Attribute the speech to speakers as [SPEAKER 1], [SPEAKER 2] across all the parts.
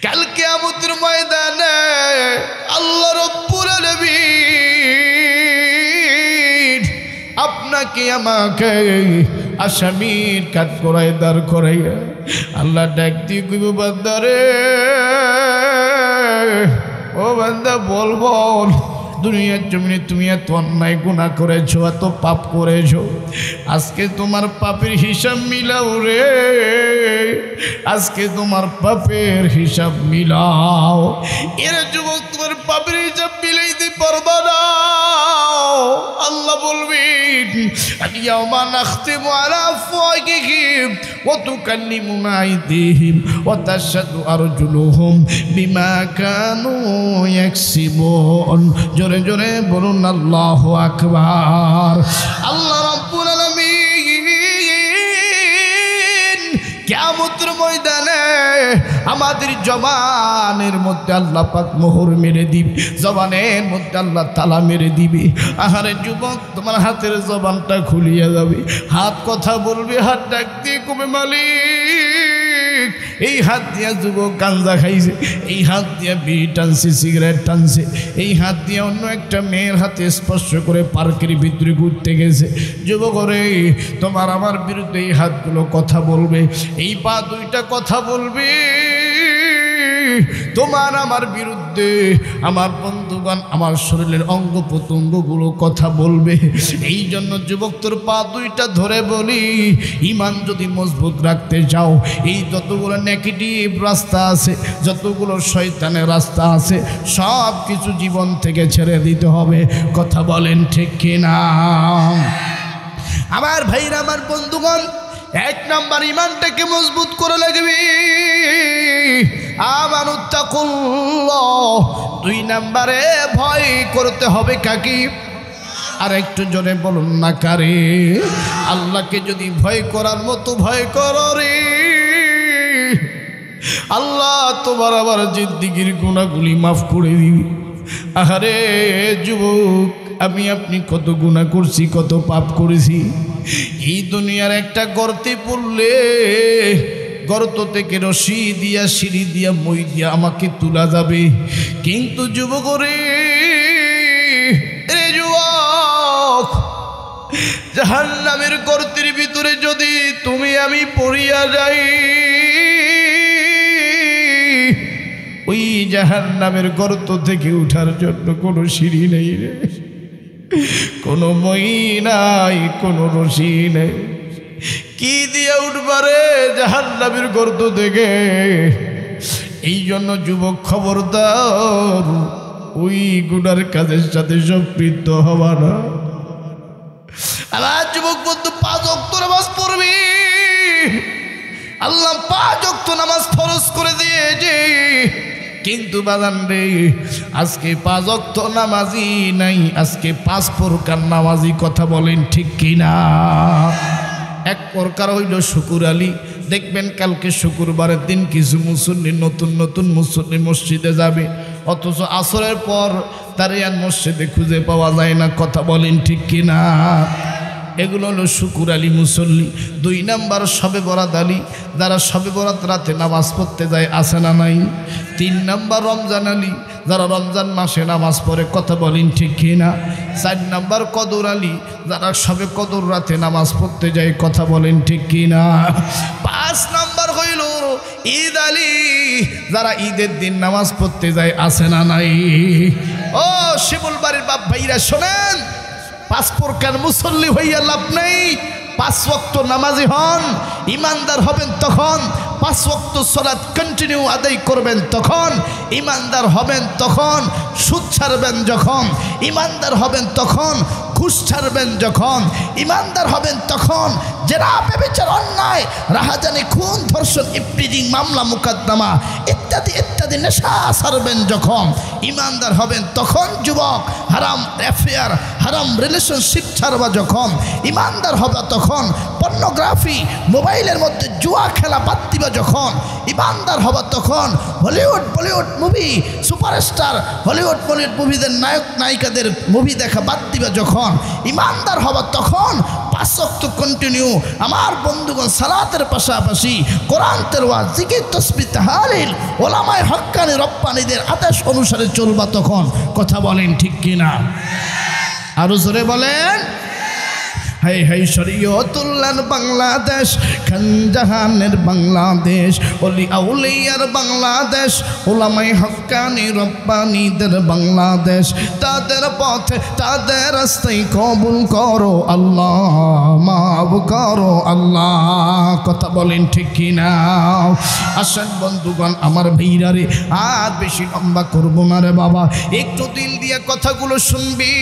[SPEAKER 1] কাল কিয়ামতের ময়দানে আল্লাহ রাব্বুল আলামিন আপনাকে আমাকে আসামির কাঠগড়ায় দাঁড় করাইয়া আল্লাহ ডাক দিয়ে কইব, বান্দারে ও বান্দা বল বল, দুনিয়ার জমিনে তুমি এত অন্যায় গুনাহ করেছো, এত পাপ করেছো, আজকে তোমার পাপের হিসাব মিলাও রে, আজকে তোমার পাপের হিসাব মিলাও। এর যুবক তোমার পাপের হিসাব মিলাইতে পারবা না। আল্লাহ বলবেন, আলিয়াউমা নাখতিমু আলা আফওয়াহিহিম ওয়া তুকাল্লিমুনা আইদিহিম ওয়া তাশহাদু আরজুলুহুম বিমা কানু ইয়াকসিবুন। জোরে জোরে বলুন আল্লাহু আকবার। আল্লাহ রাব্বুল আলামিন কিয়ামতের ময়দানে আমাদের জবানের মধ্যে আল্লাহ পাক মোহর মেরে দিবে, জবানের মধ্যে আল্লাহ তালা মেরে দিবে। আহারে যুবক, তোমার হাতের জবানটা খুলিয়া যাবে, হাত কথা বলবে, হাত ডাক দিয়ে কবে মালিক। এই হাত দিয়া যুবক গাঞ্জা খাইছে, এই হাত দিয়া বিড়ি টানছে, সিগারেট টানছে, এই হাত দিয়া অন্য একটা মেয়ের হাতে স্পর্শ করে পার্কের ভিতরে ঘুরতে গেছে। যুবক রে, তোমার আমার বিরুদ্ধে এই হাতগুলো কথা বলবে, এই পা দুইটা কথা বলবে তোমার আমার বিরুদ্ধে। আমার বন্ধুগণ, আমার শরীরের অঙ্গ প্রত্যঙ্গগুলো কথা বলবে। এই জন্য যুবক, তোর পা দুইটা ধরে বলি, ইমান যদি মজবুত রাখতে চাও, এই যতগুলো নেগেটিভ রাস্তা আছে, যতগুলো শয়তানের রাস্তা আছে, সব কিছু জীবন থেকে ছেড়ে দিতে হবে। কথা বলেন ঠিক কিনা? আমার ভাইরা, আমার বন্ধুগণ, এক নাম্বার ইমানটাকে মজবুত করে লাগবে, আমানুত্তাকুল্লাহ। দুই নাম্বারে ভয় করতে হবে কাকে? আর একটু জোরে বলুন না কারে? আল্লাহকে যদি ভয় করার মতো ভয় করো রে, আল্লাহ তোমার আবার জিন্দেগির গুনাহগুলি মাফ করে দিবি। আরে যুবক, আমি আপনি কত গুনাহ করছি, কত পাপ করেছি। এই দুনিয়ার একটা গর্তে পড়লে গর্ত থেকে রশি দিয়া, সিঁড়ি দিয়া, মই দিয়া আমাকে তোলা যাবে। কিন্তু যুবক রে, যুবক, জাহান্নামের গর্তের ভিতরে যদি তুমি আমি পড়িয়া যাই, ওই জাহান্নামের গর্ত থেকে উঠার জন্য কোনো সিঁড়ি নেই রে, কোনো মই নাই, কোনো রশি নেই। কি দিয়ে উঠবারে জাহান্নামের গর্ত থেকে? এই জন্য যুবক, খবরদার, ওই গুনার কাজের সাথে সম্পৃক্ত হবা না। আল্লাহ যুবক বন্ধু 5 ওয়াক্ত নামাজ পড়বি। আল্লাহ 5 ওয়াক্ত নামাজ ফরজ করে দিয়েছে, কিন্তু বাজান রে, আজকে 5 ওয়াক্ত নামাজি নাই, আজকে 5 প্রকার নামাজি। কথা বলেন ঠিক কিনা? এক প্রকার হইল শুকুর আলী। দেখবেন কালকে শুক্রবারের দিন কিছু মুসল্লি, নতুন নতুন মুসল্লি মসজিদে যাবে, অথচ আসরের পর তারে আর মসজিদে খুঁজে পাওয়া যায় না। কথা বলেন ঠিক কিনা? এগুলো হলো শুকুর আলী মুসল্লি। 2 নাম্বার শবে বরাত আলী, যারা শবে বরাত রাতে নামাজ পড়তে যায়, আছে না নাই? 3 নাম্বার রমজান আলী, যারা রমজান মাসে নামাজ পড়ে। কথা বলেন ঠিক কিনা? 4 নাম্বার কদর আলী, যারা শবে কদর রাতে নামাজ পড়তে যায়। কথা বলেন ঠিক কিনা? 5 নাম্বার হইল ঈদ আলী, যারা ঈদের দিন নামাজ পড়তে যায়। আছে না নাই? ও শিমুল বাড়ির বাপ ভাইরা শোনেন, 5 প্রকার মুসল্লি হইয়া লাভ নেই। 5 ওয়াক্ত নামাজি হন, ইমানদার হবেন তখন। 5 ওয়াক্ত সালাত কন্টিনিউ আদায় করবেন তখন। ইমানদার হবেন তখন। সুদ ছাড়বেন যখন। ইমানদার হবেন তখন। ঘুষ ছাড়বেন যখন। ইমানদার হবেন তখন। জেনা, ব্যভিচার, অন্যায়, রাহাজানি, খুন, ধর্ষণ, ইফটিজিং, মামলা মুকদ্দমা ইত্যাদি ইত্যাদি নেশা ছাড়বেন যখন। ইমানদার হবেন তখন যুবক। হারাম অ্যাফেয়ার, হারাম রিলেশনশিপ ছাড়বা যখন। ইমানদার হবে তখন। পর্নোগ্রাফি, মোবাইলের মধ্যে জুয়া খেলা বাদ দিবা যখন। ইমানদার হবে তখন। Hollywood Bollywood movie, superstar Hollywood Bollywood মুভিদের নায়ক নায়িকাদের মুভি দেখা বাদ দিবা যখন। ইমানদার হবে তখন। 5 ওয়াক্ত কন্টিনিউ আমার বন্ধুগণ সালাতের পাশাপাশি কোরআন তেলাওয়াত জিকির তাসবিহ তাহলিল ওলামায়ে হক্কানি রব্বানীদের আদেশ অনুসারে চলবা তখন কথা বলেন ঠিক কিনা আরো জোরে বলেন হাই হাই শরীয়তুল্লাহর বাংলাদেশ খানজাহানের বাংলাদেশ ওলি আউলিয়ার বাংলাদেশ ওলামায়ে হক্কানি রব্বানীদের বাংলাদেশ তাদের পথে তাদের রাস্তায় কবুল করো আল্লাহ মাফ করো আল্লাহ কথা বলেন ঠিক কিনা আসেন বন্ধুগণ আমার ভাইরারে আর বেশি লম্বা করব না রে বাবা একটু দিল দিয়ে কথাগুলো শুনবি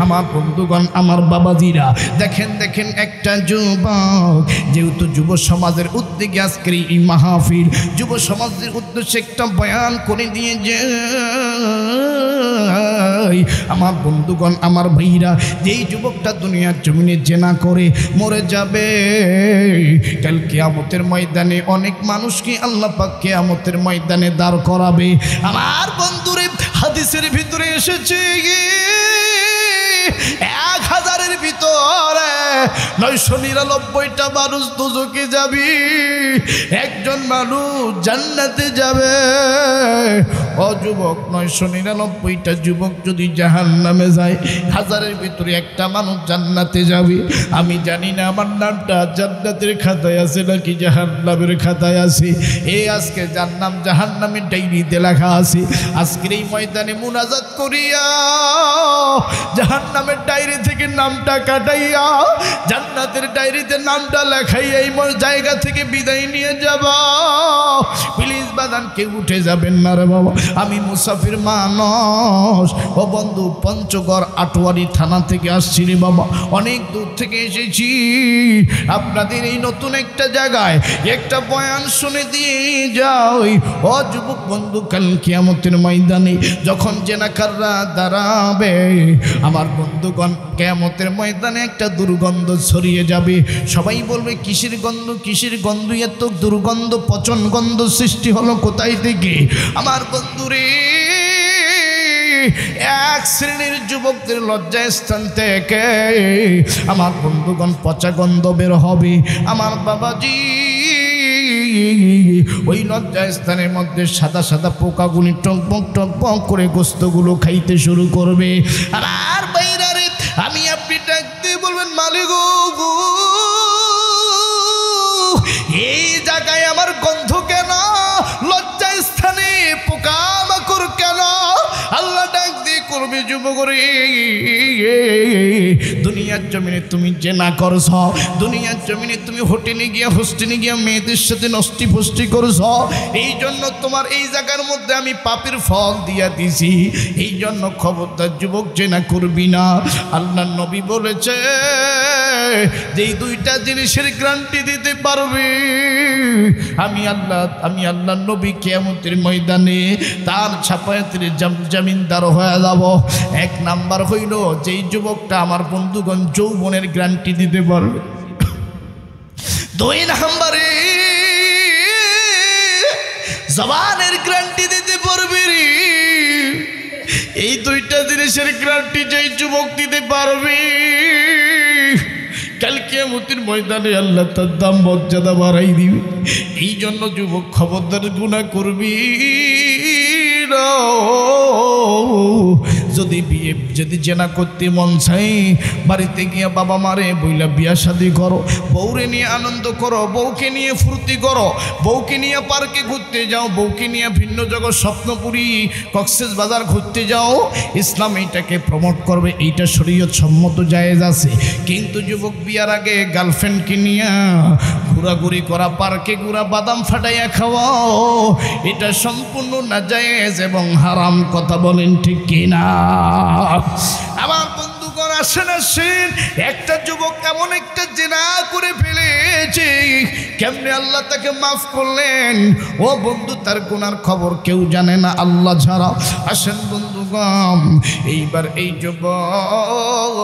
[SPEAKER 1] আমার বন্ধুগণ আমার বাবাজিরা দেখেন দেখেন একটা যুবক যেহেতু যুব সমাজের উদ্যোগে আজকের এই মাহফিল যুব সমাজের উদ্দেশ্যে একটা বয়ান করে দিয়ে যায় আমার বন্ধুগণ আমার ভাইরা যেই যুবকটা দুনিয়ার জমিনে জেনা করে মরে যাবে কাল কিয়ামতের ময়দানে অনেক মানুষকে আল্লাহ পাক কিয়ামতের ময়দানে দাঁড় করাবে আমার বন্ধুরে হাদিসের ভিতরে এসেছে 1000-এর ভিতরে 999টা মানুষ দোজখে যাবে একজন মানুষ জান্নাতে যাবে ও যুবক 999টা যুবক যদি জাহান্নামে যায় 1000-এর ভিতরে একটা মানুষ জান্নাতে যাবে আমি জানি না আমার নামটা জান্নাতের খাতায় আছে নাকি জাহান্নামের খাতায় আছে এই আজকে জান্নাম জাহান্নামের ডায়েরিতে লেখা আছে আজকের এই ময়দানে মুনাজাত করিয়া জাহান্নামের ডায়েরি থেকে নামটা কাটাইয়া জান্নাতের ডায়েরিতে নামটা লেখাইয়া এই জায়গা থেকে বিদায় নিয়ে যাব প্লিজ বাদান কেউ উঠে যাবেন না রে বাবা আমি মুসাফির মানুষ ও বন্ধু পঞ্চগড় আটোয়ারি থানা থেকে আসছি রে বাবা অনেক দূর থেকে এসেছি আপনাদের এই নতুন একটা জায়গায় একটা বয়ান শুনে দিয়ে যাই ও যুবক বন্ধু কাল কিয়ামতের ময়দানে যখন জেনাকাররা দাঁড়াবে আমার বন্ধুগণ কিয়ামতের ময়দানে একটা দুর্গন্ধ ছড়িয়ে যাবে সবাই বলবে কিসের গন্ধ এত দুর্গন্ধ পচন গন্ধ সৃষ্টি হলো কোথায় থেকে আমার বন্ধুরে এক শ্রেণীর যুবকদের লজ্জাস্থান থেকে আমার বন্ধুগণ পচা গন্ধ বের হবে আমার বাবাজি ওই লজ্জাস্থানের মধ্যে সাদা সাদা পোকাগুলি টকবক টকবক করে গোস্তগুলো খাইতে শুরু করবে আর বাইরে আমি আপনি ডাকতে বলবেন মালিক গো এই জায়গায় আমার গন্ধ কেন লজ্জাস্থানে পোকামাকড় কেন আল্লাহ ডাক দিয়ে করবে যুবক রে দুনিয়ার জমিনে তুমি জেনা করছ দুনিয়ার জমিনে তুমি হোটেলে গিয়া মেয়েদের সাথে নষ্টি ফষ্টি করছ এই জন্য তোমার এই জায়গার মধ্যে আমি পাপের ফল দিয়া দিছি এই জন্য খবরদার যুবক জেনা করবি না আল্লাহ নবী বলেছে যেই দুইটা জিনিসের গ্যারান্টি দিতে পারবে আমি আল্লাহ নবী কিয়ামতের ময়দানে তার ছাপায়াতের জামিনদার হয়ে যাব এক নাম্বার হইল যেই যুবকটা আমার বন্ধুগণ যৌবনের গ্যারান্টি দিতে পারবে 2 নম্বরে জবানের গ্যারান্টি দিতে পারবে রে এই দুইটা জিনিসের গ্যারান্টি যেই যুবক দিতে পারবে কাল কিয়ামতের ময়দানে আল্লাহ তার দাম মর্যাদা বাড়াই দিবে এই জন্য যুবক খবরদার গুনাহ করবি না যদি জেনা করতে মন চাই বাড়িতে গিয়ে বাবা মারে বইলা বিয়া শাদি করো বউরে নিয়ে আনন্দ করো বউকে নিয়ে ফুর্তি করো বউকে নিয়ে পার্কে ঘুরতে যাও বউকে নিয়ে ভিন্ন জগৎ স্বপ্নপুরী কক্সবাজার ঘুরতে যাও ইসলাম এইটাকে প্রমোট করবে এইটা শরীয়ত সম্মত জায়েজ আছে কিন্তু যুবক বিয়ার আগে গার্লফ্রেন্ডকে নিয়ে ঘোরাঘুরি করা পার্কে ঘুরা বাদাম ফাটাইয়া খাওয়াও এটা সম্পূর্ণ নাজায়েজ এবং হারাম কথা বলেন ঠিক কিনা আমার বন্ধুগণ আসেন একটা যুবক এমন একটা জেনা করে ফেলেছে কেমনে আল্লাহ তাকে মাফ করলেন ও বন্ধু তার গুনার খবর কেউ জানে না আল্লাহ ছাড়া আসেন বন্ধুগণ এইবার এই যুবক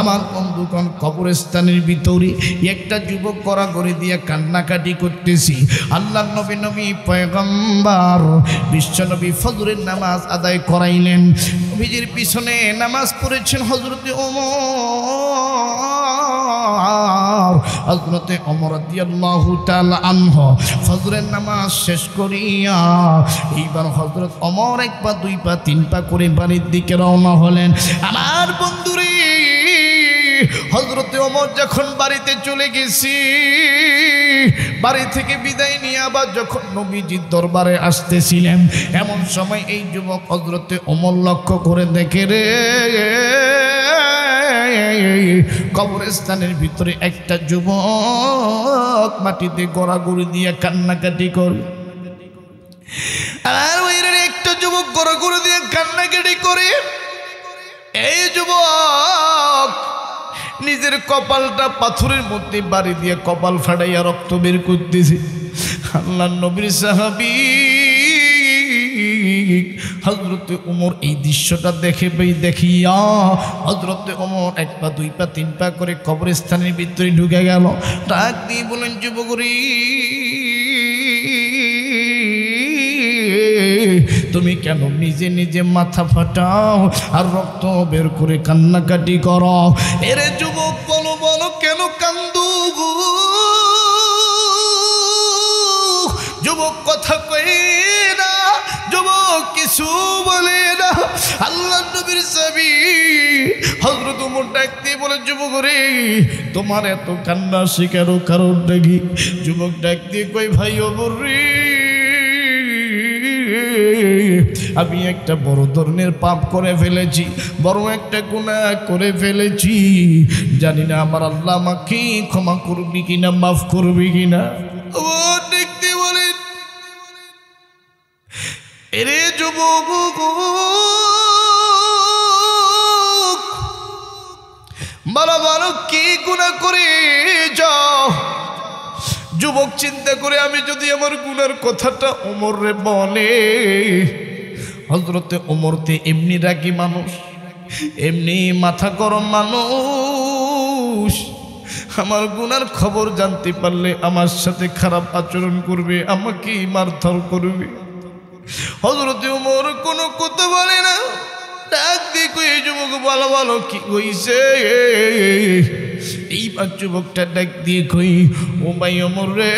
[SPEAKER 1] আমার বন্ধুগণ কবরস্থানের ভিতরে একটা যুবক গড়াগড়ি দিয়ে কান্নাকাটি করতেছি। আল্লাহর নবী পয়গম্বর বিশ্বনবী ফজরের নামাজ আদায় করাইলেন। নবীজির পিছনে নামাজ পড়েছেন হযরতে ওমর। হযরতে ওমর রাদিয়াল্লাহু তাআলা আনহু ফজরের নামাজ শেষ করিয়া এইবার হযরত ওমর এক পা দুই পা তিন পা করে বাড়ির দিকে রওনা হলেন। আমার বন্ধুরে হযরতে ওমর যখন বাড়িতে চলে গেছি, বাড়ি থেকে বিদায় নিয়ে আবার যখন নবীজির দরবারে আসতেছিলেন, এমন সময় এই যুবক হযরতে ওমর লক্ষ্য করে দেখে রে কবরস্থানের ভিতরে একটা যুবক মাটিতে গড়াগড়ি দিয়ে কান্নাকাটি করে। আর ওই একটা যুবক গড়াগড়ি দিয়ে কান্নাকাটি করে। এই যুবক নিজের কপালটা পাথরের মধ্যে বাড়ি দিয়ে কপাল ফাটাইয়া রক্ত বের করতেছে। আল্লাহর নবীর সাহাবী হযরতে ওমর এই দৃশ্যটা দেখিয়া হযরতে ওমর এক পা দুই পা তিন পা করে কবরস্থানের ভিতরে ঢুকে গেল। ডাক দিয়ে বলেন, যুবকরি তুমি কেন নিজে নিজে মাথা ফাটাও আর রক্ত বের করে কান্নাকাটি করো? এরে যুবক বলো বলো কেন কান্দু? যুবক কথা কই না, যুবক কিছু বলে না। আল্লাহর নবীর সাহাবী হযরত ওমর ডাক দিয়ে বলে, যুবক রে তোমার এত কান্না শিকারও কারণ দেখি। যুবক ডাক দিয়ে কই, ভাই ওমর রে আমি একটা বড় ধরনের পাপ করে ফেলেছি, বড় একটা গুনাহ করে ফেলেছি। জানি না আমার আল্লাহ আমাকে ক্ষমা করবি কিনা, মাফ করবি কিনা। ও দেখতে বলেন, এরে যুবক বলো বলো কি গুনাহ করে যাও? যুবক চিন্তা করে, আমি যদি আমার গুনার কথাটা ওমর রে বলে, হযরতে ওমর তে এমনি রাগী মানুষ, এমনি মাথা গরম মানুষ, আমার গুনার খবর জানতে পারলে আমার সাথে খারাপ আচরণ করবে, আমাকে মারধর করবে। হযরতে ওমর কোনো কথা বলে না, ডাক দিয়ে কই, যুবক বলো বলো কি হইছে? এইবার যুবকটা ডাক দিয়ে কই, ও ভাই ওমর রে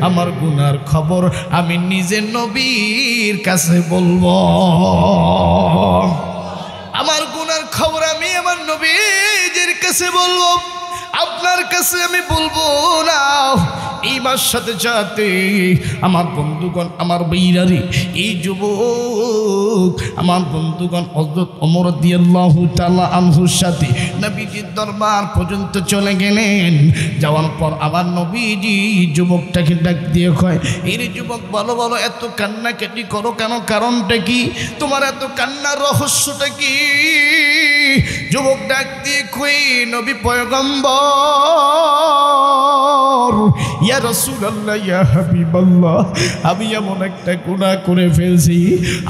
[SPEAKER 1] আমার গুনার খবর আমি নিজে নবীর কাছে বলবো। আমার গুনার খবর আমি আমার নবীর কাছে বলবো, আপনার কাছে আমি বলবো না। এইবার সাথে সাথে আমার বন্ধুগণ, আমার বীরারি, এই যুবক আমার বন্ধুগণ হযরত ওমর রাদিয়াল্লাহু তাআলা আনহুর সাথে নবীজির দরবার পর্যন্ত চলে গেলেন। যাওয়ার পর আবার নবীজি যুবকটাকে ডাক দিয়ে কয়, এর যুবক বলো বলো এত কান্নাকাটি করো কেন? কারণটা কি? তোমার এত কান্নার রহস্যটা কি? যুবক ডাক দিয়ে কই, নবী পয়গম্বর, ইয়া রাসূলুল্লাহ, ইয়া হাবিবাল্লাহ, আমি এমন একটা গুনাহ করে ফেলছি,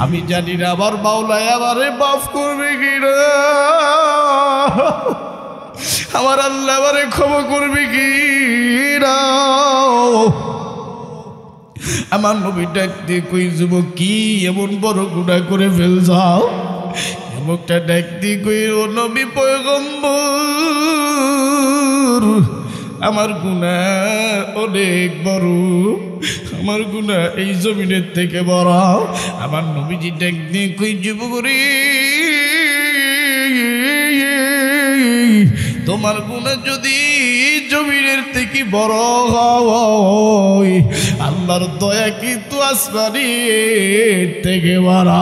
[SPEAKER 1] আমি জানি না আমার মাওলা আমারে মাফ করবে কিনা, আমার আল্লাহ আমারে ক্ষমা করবে কিনা। আমার নবী ডাক দিয়ে কই, যুবক কি এমন বড় গুনাহ করে ফেলছাও? যুবকটা ডাক দিয়ে কই, ও নবী পয়গম্বর, আমার গুনাহ অনেক বড়, আমার গুনাহ এই জমিনের থেকে বড়। আমার নবীজি ডাক দিয়ে কই, যুবক রে তোমার গুনাহ যদি জমিনের থেকে বড় হয়, আল্লাহর দয়া কিন্তু আসমানের থেকে বড়।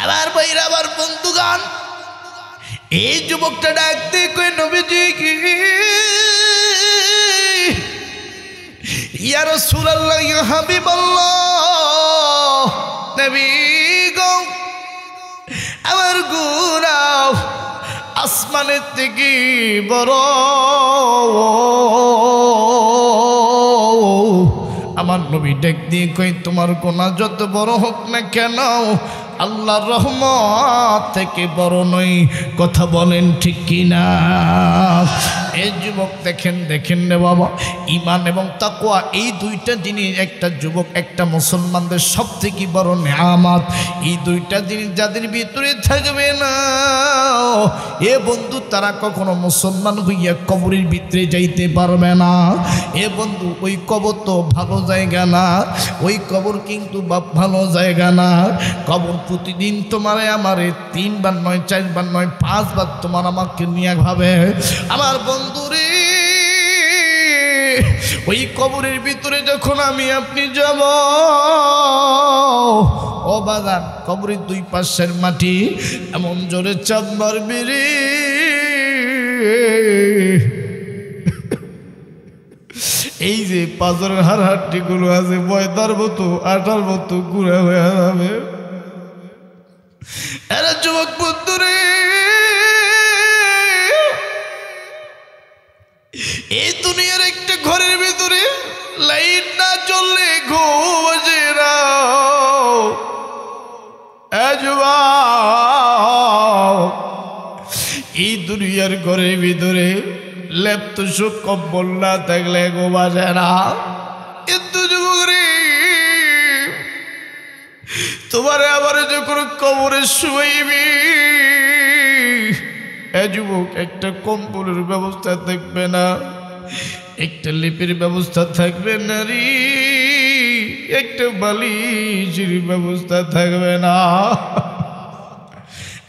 [SPEAKER 1] আবার ভাইরা, আবার বন্ধুগান, এই যুবকটা ডাকতে কই, নবীজি কি ইয়া রাসূলুল্লাহ, ইয়া হাবিবাল্লাহ, নবী গো আমার গুনাহ আসমানের থেকে বড়। আমার নবী ডাক দিয়ে কই, তোমার গুনাহ যত বড় হোক না কেন, আল্লাহর রহমত থেকে বড় নয়। কথা বলেন ঠিক কিনা? এই যুবক দেখেন রে বাবা, ঈমান এবং তাকওয়া এই দুইটা জিনিস একটা যুবক একটা মুসলমানদের সবথেকে বড় নিয়ামত। এই দুইটা জিনিস যাদের ভিতরে থাকবে না এ বন্ধু তারা কখনো মুসলমান হইয়া কবরের ভিতরে যাইতে পারবে না। এ বন্ধু ওই কবর তো ভালো জায়গা না, ওই কবর কিন্তু ভালো জায়গা না। কবর প্রতিদিন তোমারে আমারে 3 বার নয় 4 বার নয় 5 বার তোমার আমাকে নিয়ে ভাবে। আমার বন্ধুরে ওই কবরের ভিতরে যখন আমি আপনি যাব ও বাগান, কবরের দুই পাশের মাটি এমন জোরে চাপ মারবে রে, এই যে পাঁজরের হাড়হাড্ডিগুলো আছে ময়দার মতো আটার মতো গুঁড়া হয়ে যাবে। এরা যুবক বন্ধুরে এই দুনিয়ার একটা ঘরের ভিতরে লাইট না জ্বললে ঘুম আসে না। এই দুনিয়ার ঘরের ভিতরে লেপ তো সুখ কম্বল না থাকলে ঘুম আসে না। কিন্তু যুবক রে তোমার আবার যখন কবরে শুইবি যুবক একটা কম্বলের ব্যবস্থা থাকবে না, একটা লেপের ব্যবস্থা থাকবে না রে, একটা বালিশের ব্যবস্থা থাকবে না।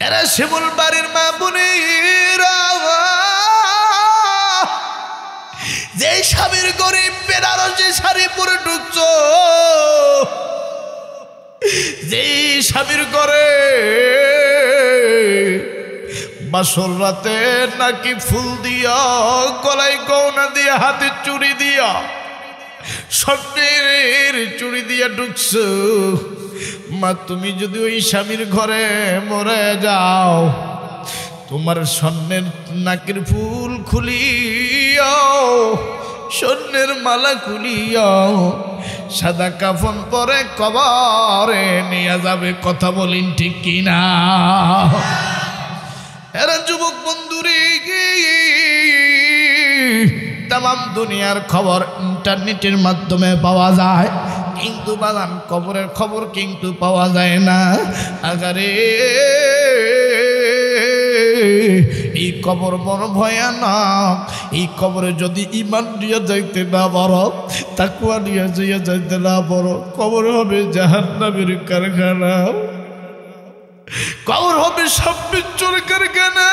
[SPEAKER 1] এরা শিমুল বাড়ির মা বোনেরা যে স্বামীর গরিব বেনারসি শাড়ি পরে ঢুকছ, যে স্বামীর ঘরে বাসর রাতে নাকি ফুল দিয়া গলায় গয়না দিয়া হাতে চুড়ি দিয়া স্বর্ণের চুড়ি দিয়া ঢুকছ, মা তুমি যদি ওই স্বামীর ঘরে মরে যাও তোমার স্বর্ণের নাকের ফুল খুলিয়াও স্বর্ণের মালা খুলিয়াও সাদা কাফন পরে কবরে নিয়ে যাবে। কথা বলিন ঠিক কিনা? এরা যুবক বন্ধুরে তামাম দুনিয়ার খবর ইন্টারনেটের মাধ্যমে পাওয়া যায়, কিন্তু বাগান কবরের খবর কিন্তু পাওয়া যায় না। আগারে এই কবর বড় ভয়ানক। এই কবরে যদি ঈমান নিয়ে যাইতে না পারো, তাকওয়া নিয়ে যাইতে না পারো, কবর হবে জাহান্নামের কারখানা, কবর হবে সবচুর কারখানা।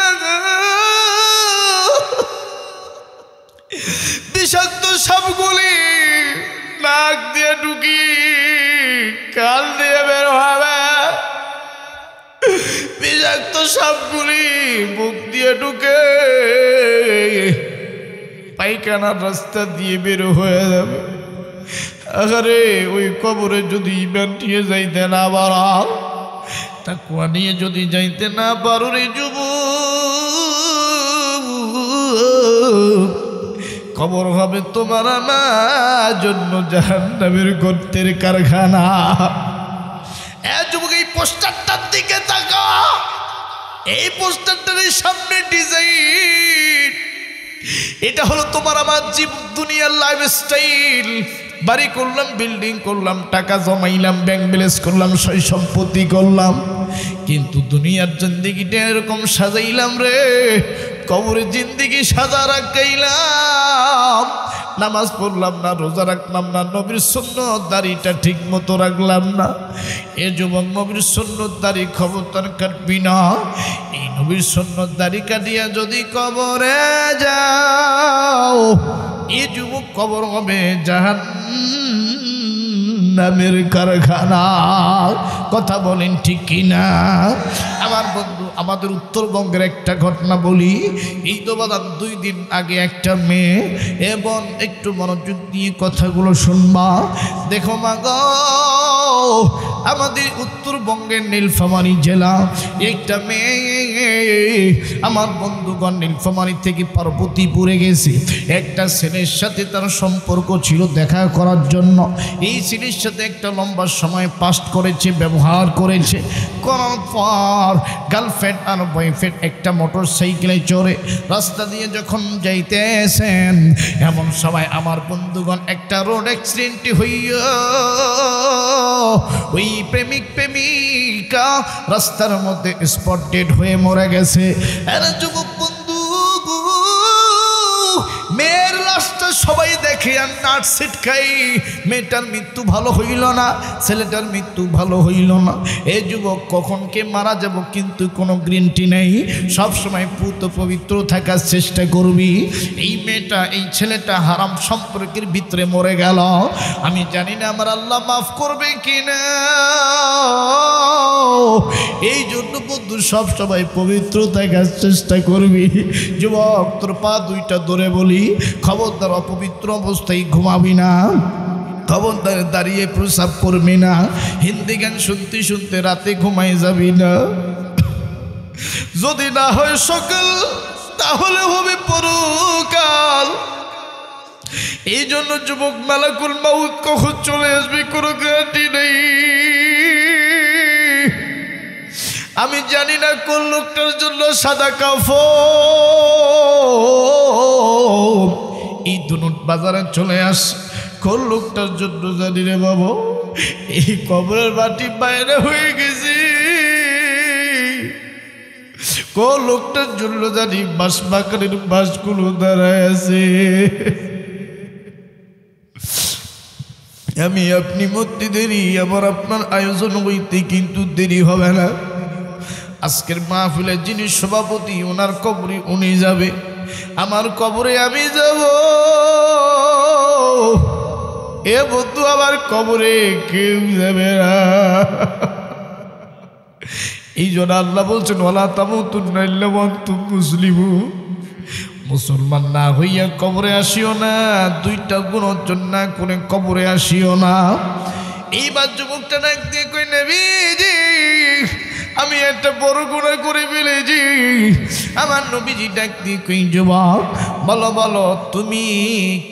[SPEAKER 1] বিষাক্ত সাপগুলি নাক দিয়ে ঢুকি কাল দিয়ে বের হবে, বিষাক্ত সাপগুলি মুখ দিয়ে ঢুকে পায়খানার রাস্তা দিয়ে বের হয়ে যাবে। আরে ওই কবরে যদি ঈমান নিয়ে যাইতে না পারো, তাকওয়া নিয়ে যদি যাইতে না পারো রে যুবক, কবর হবে তোমার আমার জন্য জাহান্নামের গর্তের কারখানা। যুবক এই পোস্টারটার দিকে তাকাও, এই পোস্টারটার সামনে ডিজাইন, এটা হলো তোমার আমার দুনিয়ার লাইফস্টাইল। বাড়ি করলাম, বিল্ডিং করলাম, টাকা জমাইলাম, ব্যাংক ব্যালেন্স করলাম, সয় সম্পত্তি করলাম, কিন্তু দুনিয়ার জিন্দিগিটা এরকম সাজাইলাম রে, কবরে জিন্দিগি সাজা রাখাইলাম। নামাজ পড়লাম না, রোজা রাখলাম না, নবীর সুন্নত দাড়িটা ঠিক মতো রাখলাম না। এ যুবক নবীর সুন্নত দাড়ি খবরদার কাটবি না। এই নবীর সুন্নত দাড়ি কাটিয়া যদি কবরে যাও, এ যুবক কবর হবে জাহান্নামের কারখানা। কথা বলেন ঠিক কিনা? আমার বন্ধু, আমাদের উত্তরবঙ্গের একটা ঘটনা বলি। এই তো বাদাম 2 দিন আগে একটা মেয়ে, এবং একটু মনোযোগ দিয়ে কথাগুলো শুনবা। দেখো মা গো, আমাদের উত্তরবঙ্গের নীলফামারী জেলা একটা মেয়ে আমার বন্ধুগণ নীলফামারী থেকে পার্বতীপুরে গেছে, একটা ছেলের সাথে তার সম্পর্ক ছিল দেখা করার জন্য। এই ছেলের সাথে একটা লম্বা সময় পাস করেছে, ব্যবহার করেছে, করার পর গার্লফ্রেন্ড আর বয়ফ্রেন্ড একটা মোটর সাইকেলে চড়ে রাস্তা দিয়ে যখন যাইতেছেন, এমন সময় আমার বন্ধুগণ একটা রোড অ্যাক্সিডেন্ট হইয়া ওই প্রেমিক প্রেমিকা রাস্তার মধ্যে স্পট ডেড হয়ে মরে গেছে। আরে যুবক বন্ধু, মেয়ের লাশটা সবাই দেখে আর নাট সিট খাই, মেয়েটার মৃত্যু ভালো হইল না, ছেলেটার মৃত্যু ভালো হইল না। এই যুবক কখন কে মারা যাব কিন্তু কোনো গ্যারান্টি নেই, সবসময় পুত পবিত্র থাকার চেষ্টা করবি। এই মেয়েটা এই ছেলেটা হারাম সম্পর্কের ভিতরে মরে গেল, আমি জানি না আমার আল্লাহ মাফ করবে কিনা। এই জন্য বন্ধু সবসময় পবিত্র থাকার চেষ্টা করবি। যুবক তোর পা দুইটা ধরে বলি, খবরদার অপবিত্র অবস্থায় ঘুমাবি না, খবরদার দাঁড়িয়ে প্রসাব করবি না, হিন্দি গান শুনতে শুনতে রাতে ঘুমাই যাবি না। যদি না হয় সকাল তাহলে হবে পরকাল। এই জন্য যুবক মালাকুল মাউত কখন চলে আসবে কোনো গ্যারান্টি নেই। আমি জানি না কোন লোকটার জন্য সাদা কাফন এই দুনুট বাজারে চলে আস, কোন লোকটার জন্য জানি রে বাবা। এই কবরের মাটি বাইরে হয়ে গেছে, কোন লোকটার জন্য জানি বাঁশ বাগানের বাঁশগুলো দাঁড়ায় আছে। আমি আপনি মধ্যে দেরি, আবার আপনার আয়োজন হইতে কিন্তু দেরি হবে না। আজকের মাহফিলের যিনি সভাপতি, ওনার কবরে উনি যাবে, আমার কবরে আমি যাব। এ বন্ধু আমার কবরে কেউ যাবে না। এই জন্য আল্লাহ বলছেন ওয়ালা তামুতুন্না ইল্লা ওয়া আনতুম মুসলিমুন, মুসলমান না হইয়া কবরে আসিও না, দুইটা গুণ অর্জন না করে কবরে আসিও না। এইবার যুবকটা ডাক দিয়ে কই, নবীজি আমি একটা বড় গুনাহ করে ফেলেছি। আমার নবীজি ডাক দিয়ে কই, যুবক বলো বলো তুমি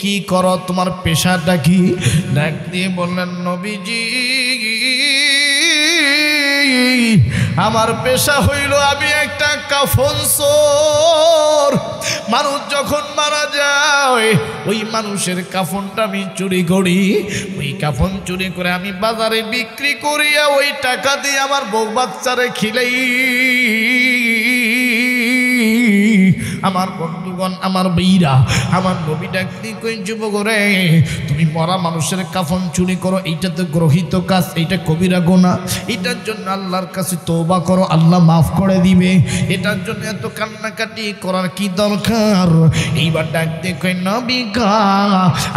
[SPEAKER 1] কি করো, তোমার পেশাটা কি? ডাক দিয়ে বললেন, নবীজি আমার পেশা হইল আমি একটা কাফন চোর। মানুষ যখন মারা যায় ওই মানুষের কাফনটা আমি চুরি করি, ওই কাফন চুরি করে আমি বাজারে বিক্রি করিয়া ওই টাকা দিয়ে আমার বউ বাচ্চারে খিলাই। আমার বন্ধুগণ, আমার বীরা, আমার নবী ডাক দিয়ে কই, যুবক রে তুমি মরা মানুষের কাফন চুরি করো, এইটা তো গ্রহিত কাজ, এইটা কবিরা গুনাহ, এটার জন্য আল্লাহর কাছে তওবা করো, আল্লাহ মাফ করে দিবে। এটার জন্য এত কান্নাকাটি করার কি দরকার? এইবার ডাক দিয়ে কই, নবী গো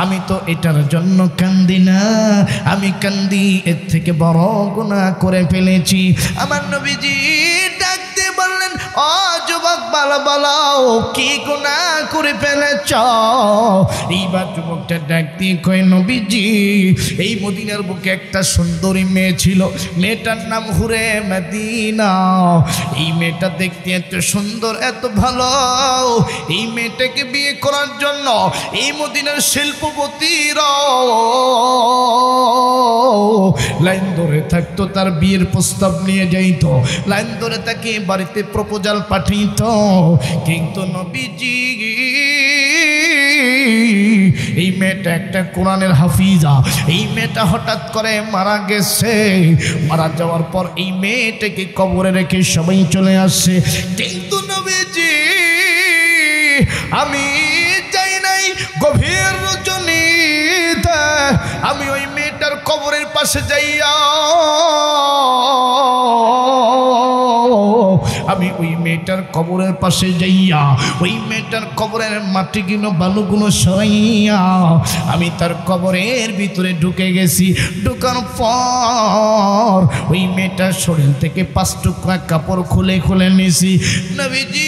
[SPEAKER 1] আমি তো এটার জন্য কান্দি না, আমি কান্দি এর থেকে বড় গুনাহ করে ফেলেছি। আমার নবীজি ডাক দিয়ে বললেন, ও যুবক বলো বলো কি গুনাহ করে ফেলেছ? এইবার যুবকটা ডাক দিয়ে কয়, নবীজি এই মদিনার বুকে একটা সুন্দরী মেয়ে ছিল, মেয়েটার নাম হুরে মদিনা। এই মেয়েটা দেখতে এত সুন্দর এত ভালো, এই মেয়েটাকে বিয়ে করার জন্য এই মদিনার শিল্পপতিরা লাইন ধরে থাকতো, তার বিয়ের প্রস্তাব নিয়ে যাইত, লাইন ধরে তাকে বাড়িতে প্রপোজাল পাঠিত। কিন্তু নবীজি এই মেয়েটা একটা কোরআনের হাফিজা, এই মেয়েটা হঠাৎ করে মারা গেছে। মারা যাওয়ার পর এই মেয়েটাকে কবরে রেখে সবাই চলে আসছে। কিন্তু নবীজি আমি যাই নাই গভীর রজনীতে, আমি ওই মেয়েটার কবরের পাশে যাইয়া আমি ওই মেয়েটার কবরের পাশে যাইয়া ওই মেয়েটার কবরের মাটিগুলো বালুগুলো সরাইয়া আমি তার কবরের ভিতরে ঢুকে গেছি। ঢুকার পর ওই মেয়েটার শরীর থেকে 5 টুকরা কাপড় খুলে খুলে নিয়েছি। নবীজি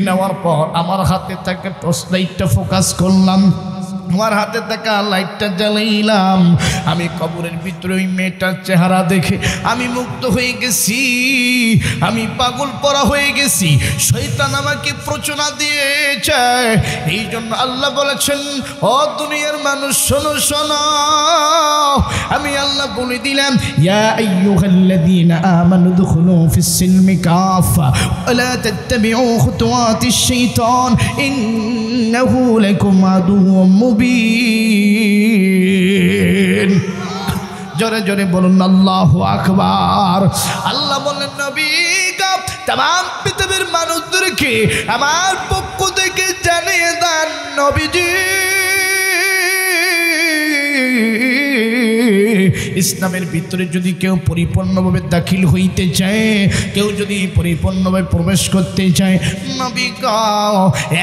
[SPEAKER 1] নেওয়ার পর আমার হাতে থেকে টর্চ লাইটটা ফোকাস করলাম, আমার হাতে থাকা লাইটটা জ্বালাইলাম, আমি কবরের ভিতরে ওই মেয়েটার চেহারা দেখে আমি মুগ্ধ হয়ে গেছি, আমি পাগল পরা হয়ে গেছি। শয়তান আমাকে প্রচনা দিয়েছে। এই জন্য আল্লাহ বলেছেন, ও দুনিয়ার মানুষ শোনো শোনো, আমি আল্লাহ বলে দিলাম, ইয়া আইয়ুহাল্লাযীনা আমানু দুখুলু ফিস সিলমি কাফা ওয়া লা তাত্তাবিউ খুতুওয়াতিশ শাইতান ইন্নাহু লাকুম আদুউম মুবিন। জোরে জোরে বলুন আল্লাহু আকবার। আল্লাহ বলেন, নবী তাম পৃথিবীর মানুষদেরকে আমার পক্ষ থেকে জানিয়ে দেন, নবীজি ইসলামের ভিতরে যদি কেউ পরিপূর্ণভাবে দাখিল হইতে চায়, কেউ যদি পরিপূর্ণভাবে প্রবেশ করতে চায়, নবী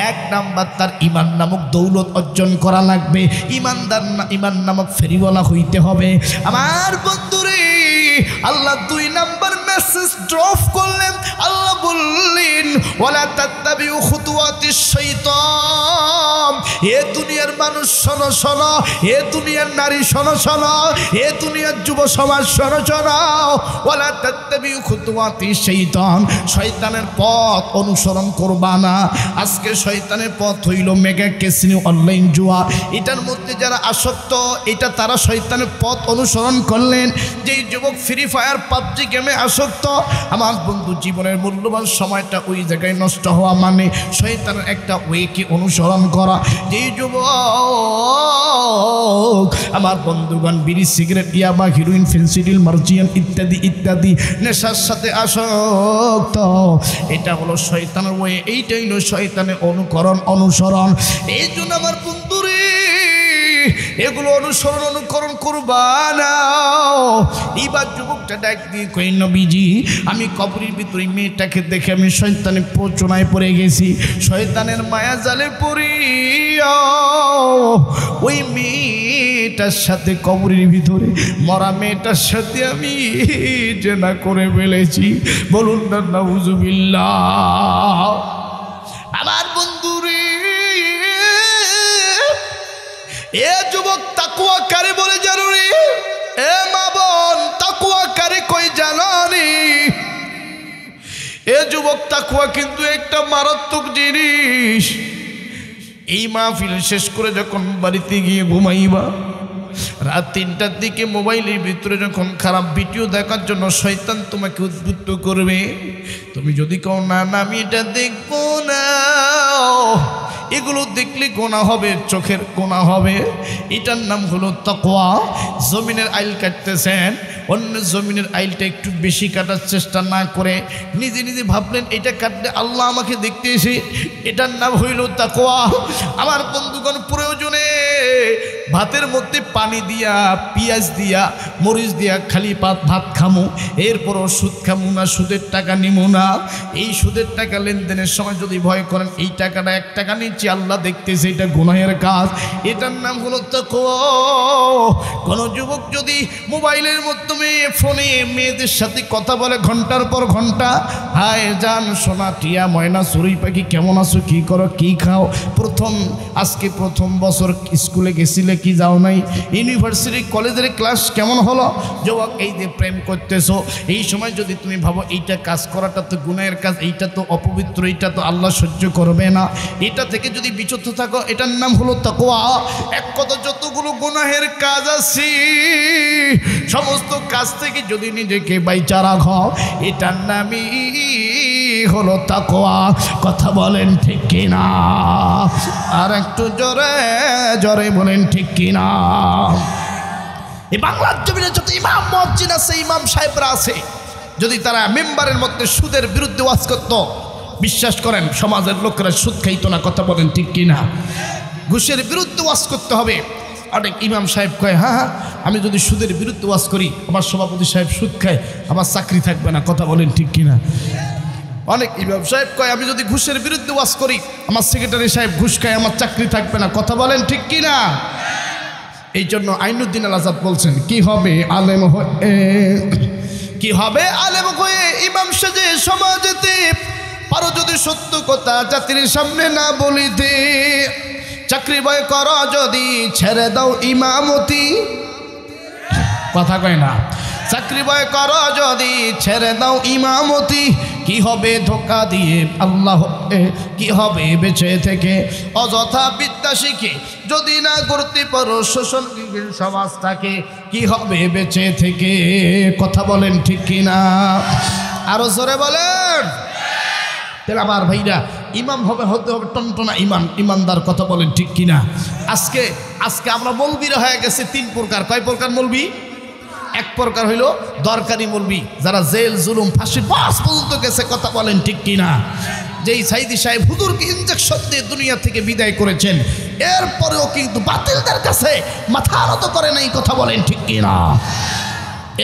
[SPEAKER 1] এক নাম্বার তার ইমান নামক দৌলত অর্জন করা লাগবে। ইমান নামক ফেরিওয়ালা হইতে হবে। আমার বন্ধুরে, আল্লাহ 2 নাম্বার মেসেজ ড্রপ করলেন। আল্লাহ বললেন, ওয়ালা তাত্তাবিউ খুতুওয়াতিশ শাইতান। এ দুনিয়ার মানুষ শোনো শোনো, এ দুনিয়ার নারী শোনো শোনো, এ দুনিয়ার যুব সমাজ শোনো শোনো, ওয়ালা তাত্তাবিউ খুতুওয়াতিশ শাইতান। শয়তানের পথ অনুসরণ করবা না। আজকে শয়তানের পথ হইল মেগা ক্যাসিনো, অনলাইন জুয়া। এটার মধ্যে যারা আসক্ত, এটা তারা শয়তানের পথ অনুসরণ করলেন। যেই যুবক ফ্রি ফায়ার পাবজি গেমে আসক্ত, আমার বন্ধু জীবনের মূল্যবান সময়টা ওই জায়গায় নষ্ট হওয়া মানে শয়তানের একটা ওয়েকে অনুসরণ করা। যেই যুবক আমার বন্ধুগণ বিড়ি, সিগারেট, ইয়াবা, হিরোইন, ফেন্সিডিল, মার্জিয়ান ইত্যাদি ইত্যাদি নেশার সাথে আসক্ত, এটা হলো শয়তানের ওয়ে। এইটাই হলো শয়তানের অনুসরণ। এই জন্য আমার বন্ধুরে, এগুলো অনুকরণ করবা না। এবার যুবকটা ডাক দিয়ে কই, নবীজি আমি কবরের ভিতরে মেয়েটাকে দেখে আমি শয়তানের প্রচনায় পড়ে গেছি, শয়তানের মায়া জালে পড়ি ওই মেয়েটার সাথে কবরের ভিতরে মরা মেয়েটার সাথে আমি জেনা করে ফেলেছি। বলুন না নাউজুবিল্লাহ। আমার বন্ধুরে, এ যুবক তাকওয়া কারে বলে জানো রে? এ মা বোন, তাকওয়া কারে কই জানো রে? এ যুবক, তাকওয়া কিন্তু একটা মারাত্মক জিনিস। এই মাহফিল শেষ করে যখন বাড়িতে গিয়ে ঘুমাইবা, রাত 3টার দিকে মোবাইলের ভিতরে যখন খারাপ ভিডিও দেখার জন্য শয়তান তোমাকে উদ্বুদ্ধ করবে, তুমি যদি কও না না আমি এটা দেখবো না, এগুলো দেখলে গোনা হবে, চোখের গোনা হবে। এটার নাম হলো তাকওয়া। জমিনের আইল কাটতেছেন, অন্য জমিনের আইলটা একটু বেশি কাটার চেষ্টা না করে নিজে নিজে ভাবলেন এটা কাটলে আল্লাহ আমাকে দেখতে এসে, এটার নাম হইল তাকওয়া। আমার বন্ধুগণ, প্রয়োজনে ভাতের মধ্যে পানি দিয়া, পেঁয়াজ দিয়া, মরিচ দিয়া খালি ভাত খামু, এরপরও সুদ খামু না, সুদের টাকা নিমু না। এই সুদের টাকা লেনদেনের সময় যদি ভয় করেন এই টাকাটা 1 টাকা নিচ্ছি আল্লাহ দেখতেছে, এটা গুনাহের কাজ। এটার নাম হলো তাকওয়া। কোন যুবক যদি মোবাইলের মাধ্যমে ফোনে মেয়েদের সাথে কথা বলে ঘন্টার পর ঘন্টা, হায় জান সোনা টিয়া ময়না চড়ুই পাখি কেমন আছো, কি করো, কি খাও, আজকে প্রথম বছর স্কুলে গেছিলে কি যাও নাই, ইউনিভার্সিটি কলেজের ক্লাস কেমন হলো, যুবক এই যে প্রেম করতেছো, এই সময় যদি তুমি ভাবো এইটা কাজ করাটা তো গুনাহের কাজ, এইটা তো অপবিত্র, এইটা তো আল্লাহ সহ্য করবে না, এটা থেকে যদি বিচুত থাকো, এটার নাম হলো তাকওয়া। এক কথা, যতগুলো গুনাহের কাজ আছে সমস্ত কাজ থেকে যদি নিজেকে বাইচা রাখো, এটার নামই হলো তাকওয়া। কথা বলেন ঠিক কিনা? আর একটু জোরে জোরে বলেন ঠিক কিনা? এই বাংলার জমিনে যত ইমাম মসজিদ আছে, ইমাম সাহেবরা আছে, যদি তারা মেম্বারের মধ্যে সুদের বিরুদ্ধে ওয়াজ করত, বিশ্বাস করেন সমাজের লোকেরা সুদ খাইতো না। কথা বলেন ঠিক কিনা? ঘুষের বিরুদ্ধে ওয়াজ করতে হবে। অনেক ইমাম সাহেব কয়, হ্যাঁ আমি যদি সুদের বিরুদ্ধে ওয়াজ করি, আমার সভাপতি সাহেব সুদ খায়, আমার চাকরি থাকবে না। কথা বলেন ঠিক কিনা? অনেক ইমাম সাহেব কয়, আমি যদি ঘুষের বিরুদ্ধে ওয়াজ করি, আমার সেক্রেটারি সাহেব ঘুষ খায়, আমার চাকরি থাকবে না। কথা বলেন ঠিক কিনা? এই জন্য আইনুদ্দিন আল আজাদ বলছেন, কি হবে আলেম হয়ে, কি হবে আলেম হয়ে ইমাম সাজে সমাজেতে, পারো যদি সত্য কথা জাতির সামনে না বলিতে, চাকরি বয় করো যদি ছেড়ে দাও ইমামতি, কথা কয় না। চাকরি বয় করো যদি ছেড়ে দাও ইমামতি, কি হবে ধোকা দিয়ে আল্লাহ, কি হবে বেঁচে থেকে অযথা বিদ্যা শিখে যদি না করতে পারো শোষণ সমাজটাকে, কি হবে বেঁচে থেকে, কথা বলেন ঠিক কিনা, আরো জোরে বলেন। তাহলে আমার ভাইরা ইমাম হবে, হতে হবে টনটনা ইমানদার, কথা বলেন ঠিক কিনা। আজকে আমরা মৌলবীরা হয়ে গেছে তিন প্রকার। কয় প্রকার মৌলবী? এক প্রকার হইল দরকারি মৌলবী, যারা জেল জুলুম ফাঁসির বাস পর্যন্ত গেছে, কথা বলেন ঠিক কিনা। যেই সাইদি সাহেব হুজুরকে ইনজেকশন দিয়ে দুনিয়া থেকে বিদায় করেছেন, এরপরেও কিন্তু বাতিলদের কাছে মাথা নত করে নাই, কথা বলেন ঠিক কিনা।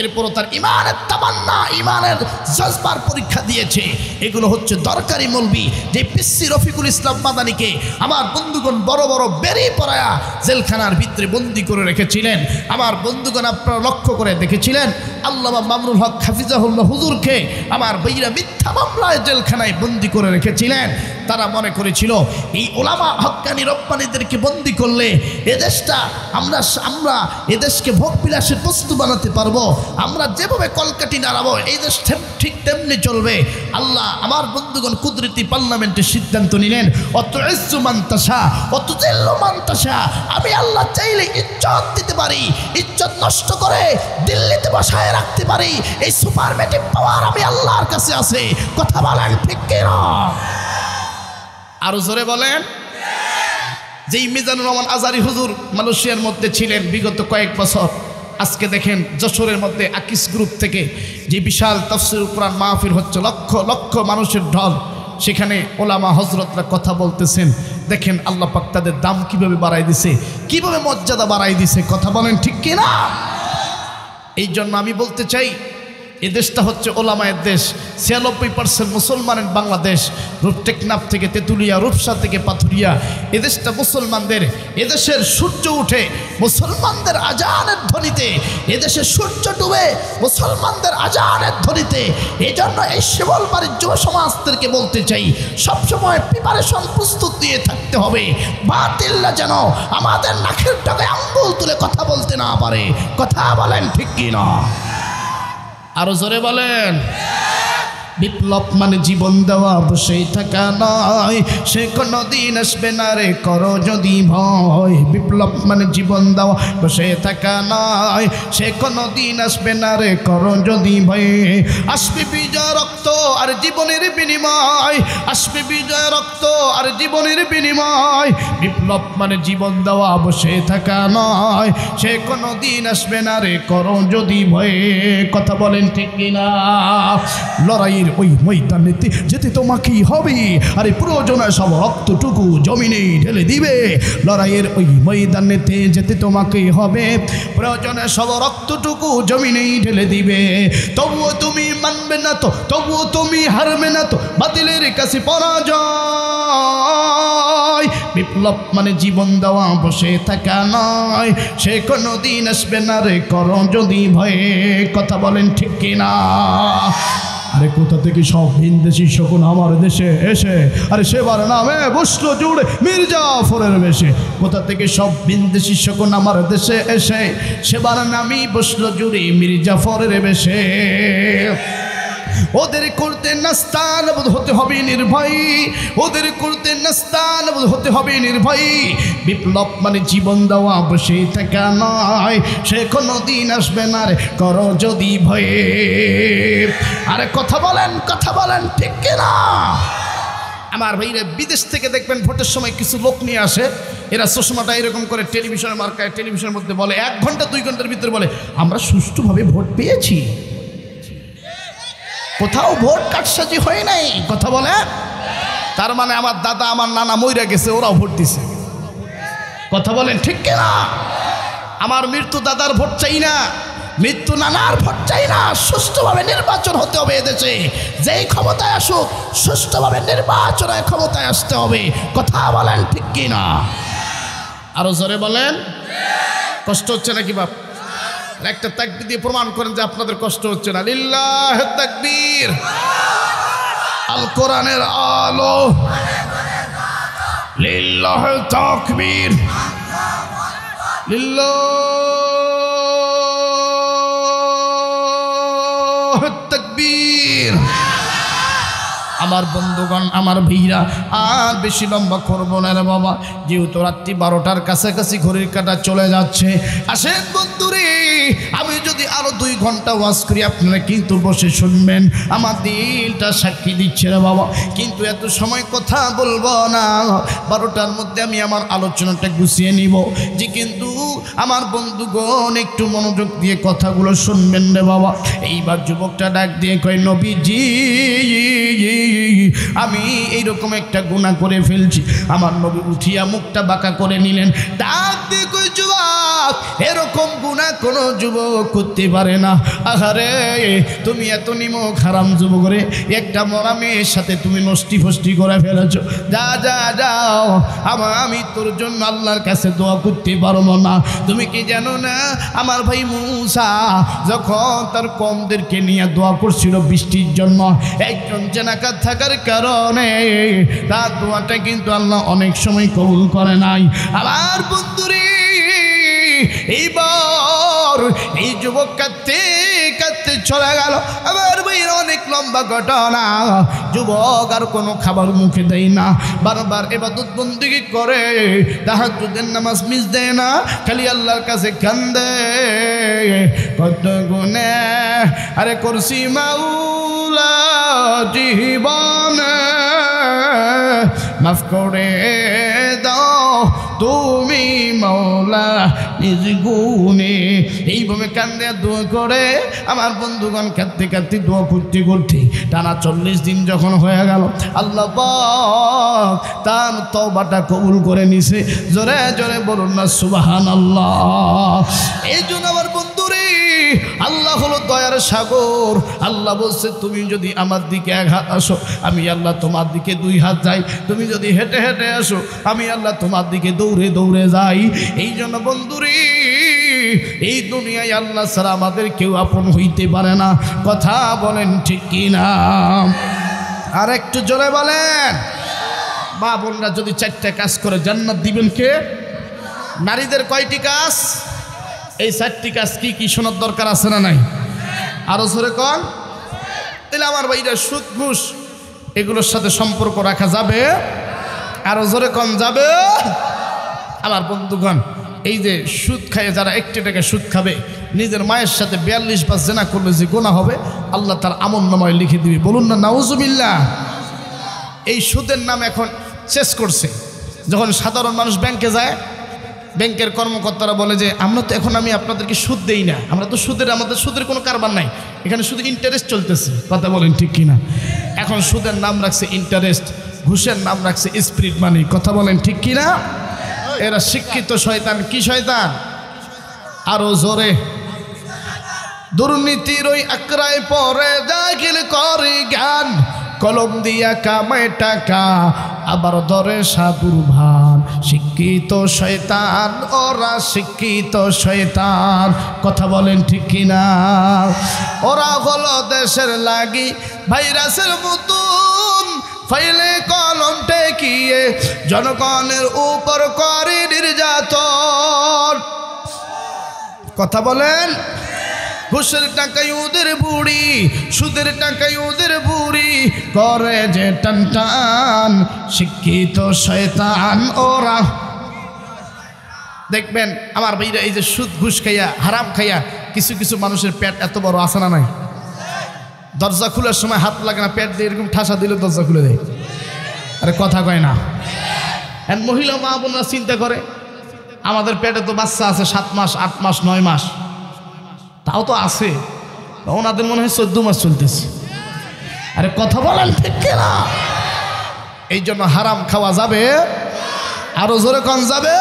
[SPEAKER 1] এরপরও তার ইমানের তামান্না, ইমানের জজবার পরীক্ষা দিয়েছে। এগুলো হচ্ছে দরকারি মৌলবী, যে পিসি রফিকুল ইসলাম মাদানীকে আমার বন্ধুগণ বড় বড় বেরি পড়ায়া জেলখানার ভিতরে বন্দি করে রেখেছিলেন। আমার বন্ধুগণ আপনারা লক্ষ্য করে দেখেছিলেন আল্লামা মামুনুল হক হাফিজাহুল্লাহ হুজুরকে আমার ভাইরা মিথ্যা মামলায় জেলখানায় বন্দি করে রেখেছিলেন। তারা মনে করেছিল এই ওলামা হক্কানি রব্বানীদেরকে বন্দি করলে এদেশটা আমরা এদেশকে ভোগ বিলাসের বস্তু বানাতে পারবো, আমরা যেভাবে কলকাঠি নাড়াবো এই দেশ ঠিক তেমনি চলবে। আল্লাহ আমার বন্ধুগণ কুদরতি পার্লামেন্টের সিদ্ধান্ত নিলেন, অত ইজ্জু মানতাসা অত জিল্লু মানতাসা, আমি আল্লাহ চাইলে ইজ্জত দিতে পারি, ইজ্জত নষ্ট করে দিল্লিতে বসায় রাখতে পারি। এই সুপারমেটিভ পাওয়ার আমি আল্লাহর কাছে আছে, কথা বলেন ঠিক কিনা, আরো জোরে বলেন। যেই মিজানুর রহমান আজারি হুজুর মালয়েশিয়ার মধ্যে ছিলেন বিগত কয়েক বছর, আজকে দেখেন যশোরের মধ্যে আকিস গ্রুপ থেকে যে বিশাল তাফসীরুল কোরআন মাহফিল হচ্ছে, লক্ষ লক্ষ মানুষের ঢল, সেখানে ওলামা হজরতরা কথা বলতেছেন। দেখেন আল্লাহ পাক তাদের দাম কিভাবে বাড়াই দিছে, কিভাবে মর্যাদা বাড়াই দিছে, কথা বলেন ঠিক কিনা। এই জন্য আমি বলতে চাই, এদেশটা হচ্ছে ওলামায়ের দেশ। 96% মুসলমানের বাংলাদেশ, টেকনাফ থেকে তেঁতুলিয়া, রূপসা থেকে পাথুরিয়া, এদেশটা মুসলমানদের। এদেশের সূর্য উঠে মুসলমানদের আজানের ধ্বনিতে, এদেশের সূর্য ডুবে মুসলমানদের আজানের ধ্বনিতে। এই জন্য এই শিবলবাড়ির যুব সমাজদেরকে বলতে চাই, সবসময় প্রিপারেশন প্রস্তুত দিয়ে থাকতে হবে, বাতিলরা যেন আমাদের নাকের ডগায় আঙ্গুল তুলে কথা বলতে না পারে, কথা বলেন ঠিক কিনা, আরো জোরে বলেন। বিপ্লব মানে জীবন দেওয়া, বসেই থাকা নয়, সে কোনো দিন আসবে না রে করো যদি ভয়। বিপ্লব মানে জীবন দেওয়া, বসে থাকা নয়, সে কোনো দিন আসবে না রে করো যদি ভয়। আসবে বিজয় রক্ত আর জীবনের বিনিময়, আসবে বিজয় রক্ত আর জীবনের বিনিময়। বিপ্লব মানে জীবন দেওয়া, বসে থাকা নয়, সে কোনো দিন আসবে না রে করো যদি ভয়, কথা বলেন ঠিক কিনা। লড়াইয়ের ওই ময়দানেতে যেতে তোমাকেই হবে, আরে প্রয়োজনে সব রক্তটুকু জমিনে ঢেলে দিবে। লড়াইয়ের ওই ময়দানেতে যেতে তোমাকেই হবে, প্রয়োজনে সব রক্তটুকু জমিনেই ঢেলে দিবে। তবুও তুমি মানবে না তো, তবুও তুমি হারবে না তো, বাতিলের কাছে পরাজয়। বিপ্লব মানে জীবন দেওয়া, বসে থাকা নয়, সে কোনো দিন আসবে না রে করো যদি ভয়ে, কথা বলেন ঠিক কিনা। আরে কোথা থেকে সব ভিনদেশি শকুন আমার দেশে এসে, আরে সেবার নামে বসলো জুড়ে মির্জাফরের বেশে। কোথা থেকে সব ভিনদেশি শকুন আমার দেশে এসে, সেবার নামই বসলো জুড়ে মির্জাফরের বেশে। ওদের করতে নাস্তান হতে হবে নির্ভয়, ওদের করতে নাস্তান হতে হবে নির্ভয়। বিপ্লব মানে জীবন দেওয়া, বসে থাকা নয়, সে কোনো দিন আসবে না রে করো যদি ভয়ে। আরে কথা বলেন ঠিক কিনা। আমার ভাইরা বিদেশ থেকে দেখবেন ভোটের সময় কিছু লোক নিয়ে আসে, এরা চশমাটা এরকম করে টেলিভিশনের মার্কায়, টেলিভিশনের মধ্যে বলে 1 ঘন্টা 2 ঘন্টার ভিতরে বলে আমরা সুষ্ঠুভাবে ভোট পেয়েছি, কোথাও ভোট কাটসাজি হয় নাই, কথা বলে। তার মানে আমার দাদা আমার নানা মইরা গেছে, ওরাও ভোট দিছে, কথা বলেন ঠিক কিনা। আমার মৃত্যু দাদার ভোট চাই না, মৃত্যু নানার ভোট চাই না। সুষ্ঠুভাবে নির্বাচন হতে হবে এদেশে, যেই ক্ষমতায় আসুক সুষ্ঠুভাবে নির্বাচনে ক্ষমতায় আসতে হবে, কথা বলেন ঠিক কিনা, আরো জোরে বলেন। কষ্ট হচ্ছে নাকি বাপ? একটা তাকবীর দিয়ে প্রমাণ করেন যে আপনাদের কষ্ট হচ্ছে না। লিল্লাহি তাকবীর, আল কোরআনের আলো, লিল্লাহি তাকবীর, লিল্লাহি তাকবীর। আমার বন্ধুগণ, আমার ভাইরা, আর বেশি লম্বা করবো না রে বাবা, যেহেতু রাত্রি 12টার কাছাকাছি ঘড়ির কাঁটা চলে যাচ্ছে। আসেন বন্ধুরে, আমি যদি আরো 2 ঘন্টা ওয়াজ করি আপনারা কিন্তু বসে শুনবেন, আমার দিলটা সাক্ষী দিচ্ছে রে বাবা। কিন্তু এত সময় কথা বলবো না, 12টার মধ্যে আমি আমার আলোচনাটা গুছিয়ে নিব। যে কিন্তু আমার বন্ধুগণ একটু মনোযোগ দিয়ে কথাগুলো শুনবেন রে বাবা। এইবার যুবকটা ডাক দিয়ে কয়, নবীজি আমি এইরকম একটা গুনাহ করে ফেলছি। আমার নবী উঠিয়া মুখটা বাঁকা করে নিলেন, ডাক দিয়ে কই, যুবক এরকম গুনাহ কোনো যুবক করতে পারে না। আহারে তুমি এত নিমক হারাম যুবক রে, একটা মরা মেয়ের সাথে তুমি নষ্টি ফষ্টি করে ফেলেছো। যা যা যাও, আমি তোর জন্য আল্লাহর কাছে দোয়া করতে পারবো না। তুমি কি জানো না আমার ভাই মুসা যখন তার কমদেরকে নিয়ে দোয়া করছিল বৃষ্টির জন্য, একজন জেনাকার থাকার কারণে তার দোয়াটা কিন্তু আল্লাহ অনেক সময় কবুল করে নাই। আমার বন্ধুরে এইবার এই যুবক কাঁদতে কাঁদতে চলে গেল। আমার ভাইয়ের অনেক লম্বা ঘটনা। যুবক আর কোনো খাবার মুখে দেয় না, বারবার ইবাদত বন্দেগি করে, তাহাজ্জুদের নামাজ মিস দেয় না, খালি আল্লাহর কাছে কান্দে। কত গুনাহ আরে করছি মাওলা জীবনে, মাফ করে দাও তুমি মাওলা নিজ গুণে। এইভাবে কান্দে দোয়া করে আমার বন্ধুগণ কাঁদতে কাঁদতে দোয়া করতে করতে টানা 40 দিন যখন হয়ে গেল, আল্লাহ পাক তার তওবাটা কবুল করে নিছে। জোরে জোরে বলুন না সুবহানাল্লাহ। এই জন্য আমার বন্ধুরে, আল্লাহ হলো দয়ার সাগর। আল্লাহ বলছে তুমি যদি আমার দিকে 1 হাত আসো, আমি আল্লাহ তোমার দিকে 2 হাত যাই। তুমি যদি হেঁটে হেঁটে আসো, আমি আল্লাহ তোমার দিকে দৌড়ে দৌড়ে যাই। এই জন্য বন্ধুরে, এই দুনিয়ায় আল্লাহ ছাড়া আমাদের কেউ আপন হইতে পারে না। কথা বলেন ঠিক কিনা? আর একটু জোরে বলেন। মা বোনরা যদি 4টা কাজ করে জান্নাত দিবেন কে? নারীদের কয়টি কাজ? এই 4টি কাজ কি কি শোনার দরকার আছে না নাই? আরো জোরে কন। তাহলে আমার ভাইরা সুদ ঘুষ এগুলোর সাথে সম্পর্ক রাখা যাবে? আরো জোরে কন যাবে? আমার বন্ধুগণ, এই যে সুদ খায় যারা 1 টাকা সুদ খাবে, নিজের মায়ের সাথে 42 বার জিনা করলে যে গুনাহ হবে আল্লাহ তার আমলনামায় লিখে দিবে। বলুন না নাউজুবিল্লাহ। এই সুদের নাম এখন শেষ করছে। যখন সাধারণ মানুষ ব্যাংকে যায়, ব্যাংকের কর্মকর্তারা বলে যে আমরা তো এখন আমি আপনাদেরকে সুদ দেই না, আমরা তো আমাদের সুদের কোনো কারবার নাই, এখানে শুধু ইন্টারেস্ট চলতেছে। কথা বলেন ঠিক কিনা? এখন সুদের নাম রাখছে ইন্টারেস্ট, ঘুষের নাম রাখছে স্পিরিট মানি। কথা বলেন ঠিক কিনা? এরা শিক্ষিত শয়তান। কি শয়তান? আরো জোরে। দুর্নীতির ওই আকড়ায় পরে জাহিল করে জ্ঞান, কলম দিয়া কামায় টাকা, আবার ধরে সাধুর ভান। শিক্ষিত শয়তান, ওরা শিক্ষিত শয়তান। কথা বলেন ঠিক কিনা? ওরা হলো দেশের লাগি ভাইরাসের মতন, ফাইলে কলম টেকিয়ে জনগণের উপর করে নির্যাতন। কথা বলেন। ঘুষের টাকায় ওদের বুড়ি, সুদের টাকায় ওদের বুড়ি, করে যে টান টান। শিক্ষিত শয়তান ওরা। দেখবেন আমার ভাইরা, এই যে সুদ ঘুষ খাইয়া হারাম খাইয়া কিছু কিছু মানুষের পেট এত বড় আছে না নাই? দরজা খোলার সময় হাত লাগে না, পেট দিয়ে এরকম ঠাসা দিলে দরজা খুলে দেয়। আরে কথা কয় না। মহিলা মা বোনরা চিন্তা করে আমাদের পেটে তো বাচ্চা আছে 7 মাস 8 মাস 9 মাস, তাও তো আছে, ওনাদের মনে হয় 14 মাস চলতেছে। আরে কথা বলেন ঠিক না? এই জন্য হারাম খাওয়া যাবে? আরো জোরে কন যাবে?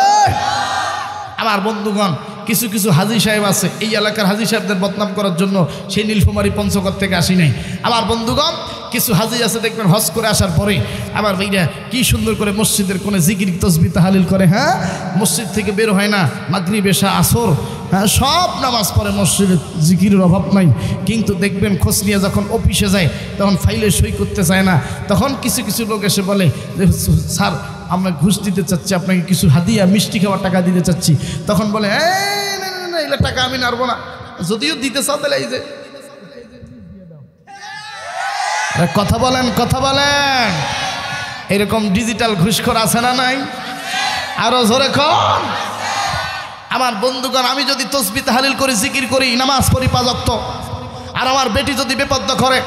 [SPEAKER 1] আমার বন্ধুগণ, কিছু কিছু হাজি সাহেব আছে, এই এলাকার হাজি সাহেবদের বদনাম করার জন্য সেই নীলফামারী পঞ্চগড় থেকে আসি নাই। আমার বন্ধুগণ, কিছু হাজি আছে দেখবেন হজ করে আসার পরে আমার ভাইরা কি সুন্দর করে মসজিদের কোণে জিকির তসবিহ তাহলিল করে। হ্যাঁ, মসজিদ থেকে বের হয় না, মাগরিব এশা আসর, হ্যাঁ সব নামাজ পড়ে, মসজিদে জিকিরের অভাব নাই। কিন্তু দেখবেন খোঁজ নিয়ে যখন অফিসে যায় তখন ফাইলে সই করতে চায় না। তখন কিছু কিছু লোক এসে বলে যে স্যার আমরা ঘুষ দিতে চাচ্ছি, আপনাকে কিছু হাদিয়া মিষ্টি খাওয়ার টাকা দিতে চাচ্ছি। তখন বলে না এগুলো টাকা আমি নাড়বো না, যদিও দিতে চাও তাহলে এই যে কথা বলেন কথা বলেন। এরকম ডিজিটাল ঘুষখোর আছে না নাই? আরো জোরে কোন। আমার বন্ধুগণ, আমি যদি তসবিহ তাহলিল করি, জিকির করি, নামাজ পড়ি 5 ওয়াক্ত, আর আমার বেটি যদি বেপর্দা করে,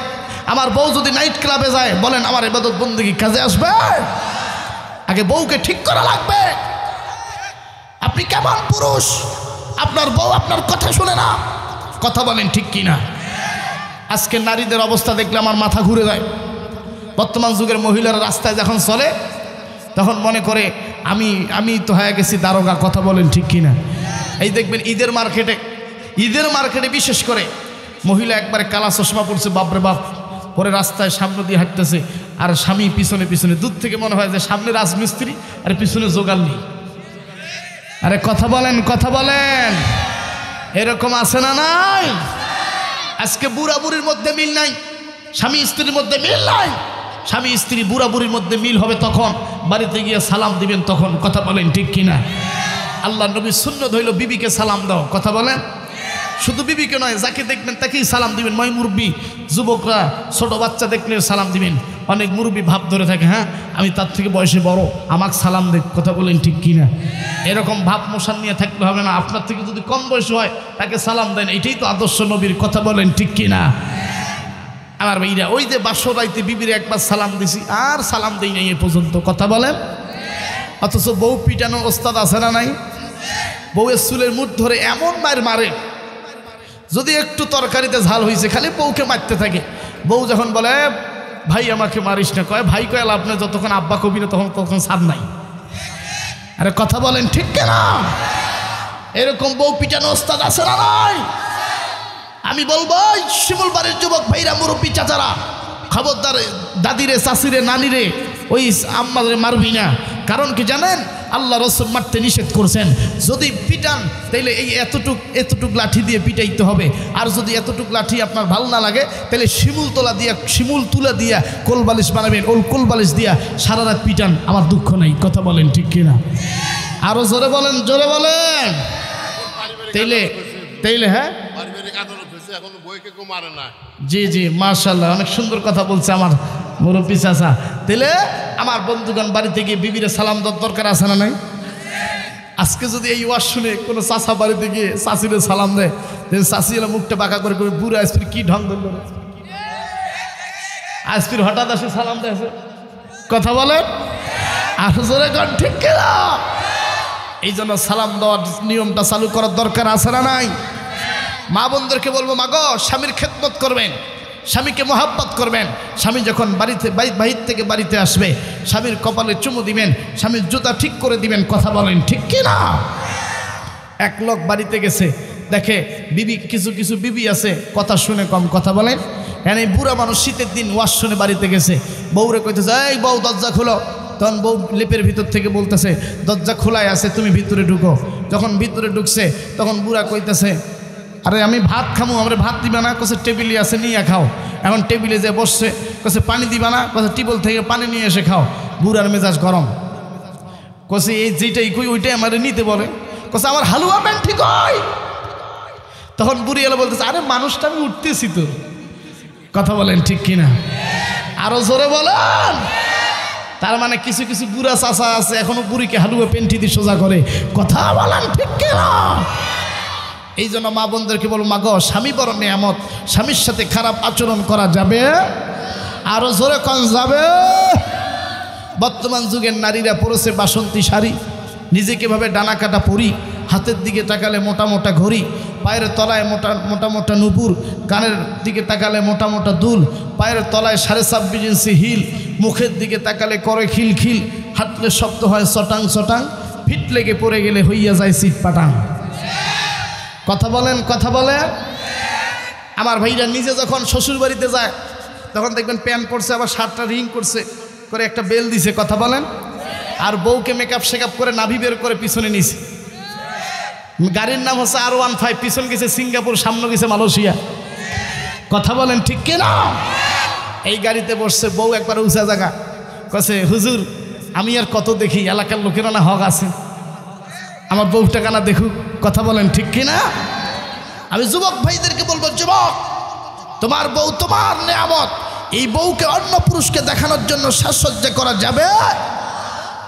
[SPEAKER 1] আমার বউ যদি নাইট ক্লাবে যায়, বলেন আমার ইবাদত বন্দেগী কাজে আসবে? আগে বউকে ঠিক করা লাগবে। আপনি কেমন পুরুষ, আপনার বউ আপনার কথা শুনে না? কথা বলেন ঠিক কিনা? আজকে নারীদের অবস্থা দেখলে আমার মাথা ঘুরে যায়। বর্তমান যুগের মহিলারা রাস্তায় যখন চলে তখন মনে করে আমি তো হয়ে গেছি দারোগা। কথা বলেন ঠিক কিনা? এই দেখবেন ঈদের মার্কেটে বিশেষ করে মহিলা একবারে কালা চশমা পড়ছে, বাপরে বাপ, পরে রাস্তায় সামনে দিয়ে হাঁটতেছে, আর স্বামী পিছনে পিছনে। দূর থেকে মনে হয় যে সামনে রাজমিস্ত্রি আর পিছনে জোগাল নেই। আরে কথা বলেন কথা বলেন। এরকম আছে না নাই? আজকে বুড়া বুড়ির মধ্যে মিল নাই, স্বামী স্ত্রীর মধ্যে মিল নাই। স্বামী স্ত্রী বুড়া বুড়ির মধ্যে মিল হবে তখন বাড়িতে গিয়ে সালাম দিবেন তখন। কথা বলেন ঠিক কিনা? আল্লাহ নবী সুন্নাত হইল বিবিকে সালাম দাও। কথা বলেন। শুধু বিবিকে নয়, যাকে দেখবেন তাকেই সালাম দিবেন। মই মুরব্বী যুবকরা ছোট বাচ্চা দেখলে সালাম দিবেন। অনেক মুরব্বী ভাব ধরে থাকে, হ্যাঁ আমি তার থেকে বয়সে বড়, আমাকে সালাম দেখ। কথা বলেন ঠিক কিনা? এরকম ভাব মোশান নিয়ে থাকলে হবে না। আপনার থেকে যদি কম বয়স হয় তাকে সালাম দেন, এটাই তো আদর্শ নবীর। কথা বলেন ঠিক কিনা? আমার ভাইরা, ওই যে বাসরাইতে বিবির একবার সালাম দিছি আর সালাম দেই নাই এ পর্যন্ত। কথা বলেন। অথচ বউ পিটানো ওস্তাদ আছে না নাই? বউয়ের চুলের মুঠ ধরে এমন মারে, যদি একটু তরকারিতে ঝাল হয়েছে খালি বউকে মারতে থাকে। বউ যখন বলে ভাই আমাকে মারিস না, কয় ভাই কয় লাভ না, যতক্ষণ আব্বা কবি না তখন সার নাই। আরে কথা বলেন ঠিক কিনা? এরকম বউ পিটানো ওস্তাদ আছে না নাই? আমি বলবো শিমুল বাড়ির যুবক ভাইরা, মুরব্বী চাচারা, খবরদার দাদিরে চাচিরে নানিরে ওই আম্মারে মারবি না। কারণ কি জানেন? আল্লাহ রাসূল মারতে নিষেধ করছেন। যদি পিটান তাইলে এই এতটুক লাঠি দিয়ে পিটাইতে হবে। আর যদি এতটুক লাঠি আপনার ভালো না লাগে তাহলে শিমুল তুলা দিয়া কোলবালিশ বানাবেন। ওল কোলবালিশ দিয়া সারা রাত পিটান, আমার দুঃখ নাই। কথা বলেন ঠিক কিনা? আরো জোরে বলেন, জোরে বলেন। তাইলে হ্যাঁ, জি জি মাশাআল্লাহ, অনেক সুন্দর কথা বলছে আমার মুরব্বী চাচা। তাহলে আমার বন্ধুগণ, বাড়িতে গিয়ে বিবিরে সালাম দেওয়ার দরকার আছে না নাই? আজকে যদি এই ওয়াজ শুনে কোনো চাচা বাড়িতে গিয়ে চাচিরে সালাম দেয়, চাচি এলা মুখটা বাঁকা করে বুড়ো আসপির কি ঢং ধরল, আসপির হঠাৎ আসে সালাম দেয়। কথা বলেন আর জোরে কর ঠিক কিনা? এই জন্য সালাম দেওয়ার নিয়মটা চালু করার দরকার আছে না নাই? মা বোনদেরকে বলবো, মা গো, স্বামীর খেদমত করবেন, স্বামীকে মহাব্বত করবেন। স্বামী যখন বাহির থেকে বাড়িতে আসবে, স্বামীর কপালে চুমু দিবেন, স্বামীর জুতা ঠিক করে দিবেন। কথা বলেন ঠিক কিনা? এক লোক বাড়িতে গেছে, দেখে কিছু বিবি আছে কথা শুনে কম। কথা বলেন। হ্যাঁ, এই বুড়া মানুষ শীতের দিন ওয়াজ শুনে বাড়িতে গেছে, বউরে কইতেছে এই বউ দরজা খোলো। তখন বউ লেপের ভিতর থেকে বলতেছে দরজা খোলাই আছে, তুমি ভিতরে ঢুকো। যখন ভিতরে ঢুকছে তখন বুড়া কইতেছে আরে আমি ভাত খামো, আমরা ভাত দিবা না? কছে টেবিলে আছে, নিয়ে খাও। এখন টেবিলে যে বসছে, কছে পানি দিবা না? কছে টিবল থেকে পানি নিয়ে এসে খাও। বুড়ার মেজাজ গরম, কছে এই যেটাই কই ওইটাই আমার নিতে বলে। কছে আমার হালুয়া প্যান ঠিক হয়। তখন বুড়ি এলো বলতেছে আরে মানুষটা আমি উঠতেছি তো। কথা বলেন ঠিক কিনা? আরো জোরে বলেন। তার মানে কিছু কিছু বুড়া চাচা আছে এখনো বুড়িকে হালুয়া পেন্টি দিয়ে সোজা করে। কথা বলেন ঠিক কিনা? এই জন্য মা বোনদেরকে বলবো, মা গো, স্বামী বড় নেয়ামত, স্বামীর সাথে খারাপ আচরণ করা যাবে? আরো জোরে কোন যাবে? বর্তমান যুগের নারীরা পরেছে বাসন্তী শাড়ি, নিজেকে ভাবে ডানা কাটা পরি, হাতের দিকে তাকালে মোটা মোটা ঘড়ি, পায়ের তলায় মোটা মোটা নুপুর, কানের দিকে তাকালে মোটা মোটা দুল, পায়ের তলায় 26.5 ইঞ্চি হিল, মুখের দিকে তাকালে করে খিলখিল, হাঁটলে শব্দ হয় চটাং চটাং, ফিট লেগে পড়ে গেলে হইয়া যায় সিট পাটাং। কথা বলেন, কথা বলেন। আমার ভাইরা নিজে যখন শ্বশুর বাড়িতে যায় তখন দেখবেন প্যান্ট পরছে, আবার শার্টটা রিং করছে, করে একটা বেল দিছে। কথা বলেন। আর বউকে মেকআপ শেকআপ করে নাভি বের করে পিছনে নিছে। গাড়ির নাম হচ্ছে R15, পিছন গেছে সিঙ্গাপুর, সামনে গেছে মালয়েশিয়া। কথা বলেন ঠিক কিনা? এই গাড়িতে বসছে বউ একবার উঁচা জায়গা, কছে হুজুর আমি আর কত দেখি, এলাকার লোকেরা না হক আছে, আমার বউটা কানা দেখুক, কথা বলেন ঠিক কিনা? আমি যুবক ভাইদেরকে বলবো, যুবক তোমার বউ তোমার নেয়ামত, এই বউকে অন্য পুরুষকে দেখানোর জন্য সাজসজ্জা করা যাবে?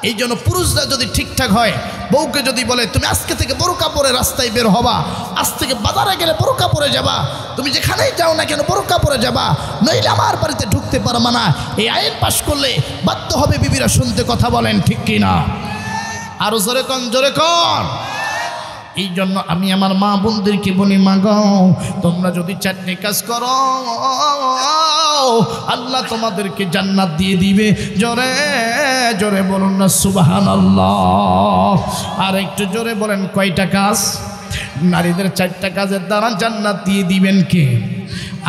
[SPEAKER 1] এই জন্য পুরুষরা যদি ঠিকঠাক হয়, বউকে যদি বলে তুমি আজকে থেকে বোরকা পরে রাস্তায় বের হবা, আজ থেকে বাজারে গেলে বোরকা পরে যাবা, তুমি যেখানেই যাও না কেন বোরকা পরে যাবা, নইলে আমার বাড়িতে ঢুকতে পারবা না, এই আইন পাশ করলে বাধ্য হবে বিবিরা শুনতে, কথা বলেন ঠিক কিনা? আরো জোরে কন, জোরে কন। এই জন্য আমি আমার মা বোনদেরকে বলি, মা গো তোমরা যদি চারটে কাজ করো আল্লাহ তোমাদেরকে জান্নাত দিয়ে দিবে। জোরে জোরে বলুন না সুবহানাল্লাহ। আর একটু জোরে বলেন, কয়টা কাজ? নারীদের 4টা কাজের দ্বারা জান্নাত দিয়ে দিবেন কে?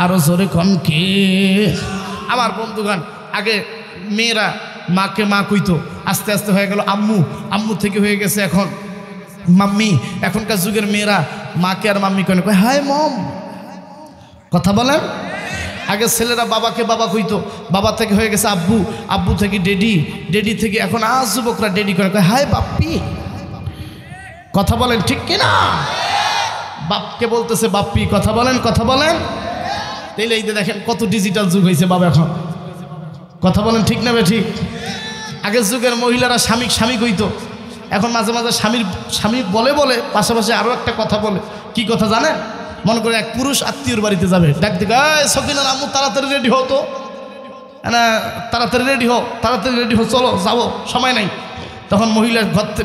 [SPEAKER 1] আরো জোরে কন কে? আমার বন্ধুগণ, আগে মেয়েরা মাকে মা কইতো, আস্তে আস্তে হয়ে গেল আম্মু, আম্মু থেকে হয়ে গেছে এখন মাম্মি। এখনকার যুগের মেয়েরা মাকে আর মাম্মি কয়, হাই মম, কথা বলেন। আগে ছেলেরা বাবাকে বাবা কইতো, বাবা থেকে হয়ে গেছে আব্বু, আব্বু থেকে ডেডি, ডেডি থেকে এখন আজ যুবকরা ডেডি করে, কয় হাই বাপ্পি, কথা বলেন ঠিক কিনা? বাপকে বলতেছে বাপ্পি, কথা বলেন, কথা বলেন। তাইলে এই যে দেখেন কত ডিজিটাল যুগ হয়েছে বাবা এখন, কথা বলেন ঠিক না বে ঠিক? আগের যুগের মহিলারা স্বামী স্বামী কইতো, এখন মাঝে মাঝে স্বামী বলে বলে পাশাপাশি আরও একটা কথা বলে। কি কথা জানেন? মনে করে এক পুরুষ আত্মীয়র বাড়িতে যাবে, ডাক দিকে, সকিনা আম্মু তাড়াতাড়ি রেডি হও তো, না তাড়াতাড়ি রেডি হও, তাড়াতাড়ি রেডি হও, চলো যাবো, সময় নাই। তখন মহিলা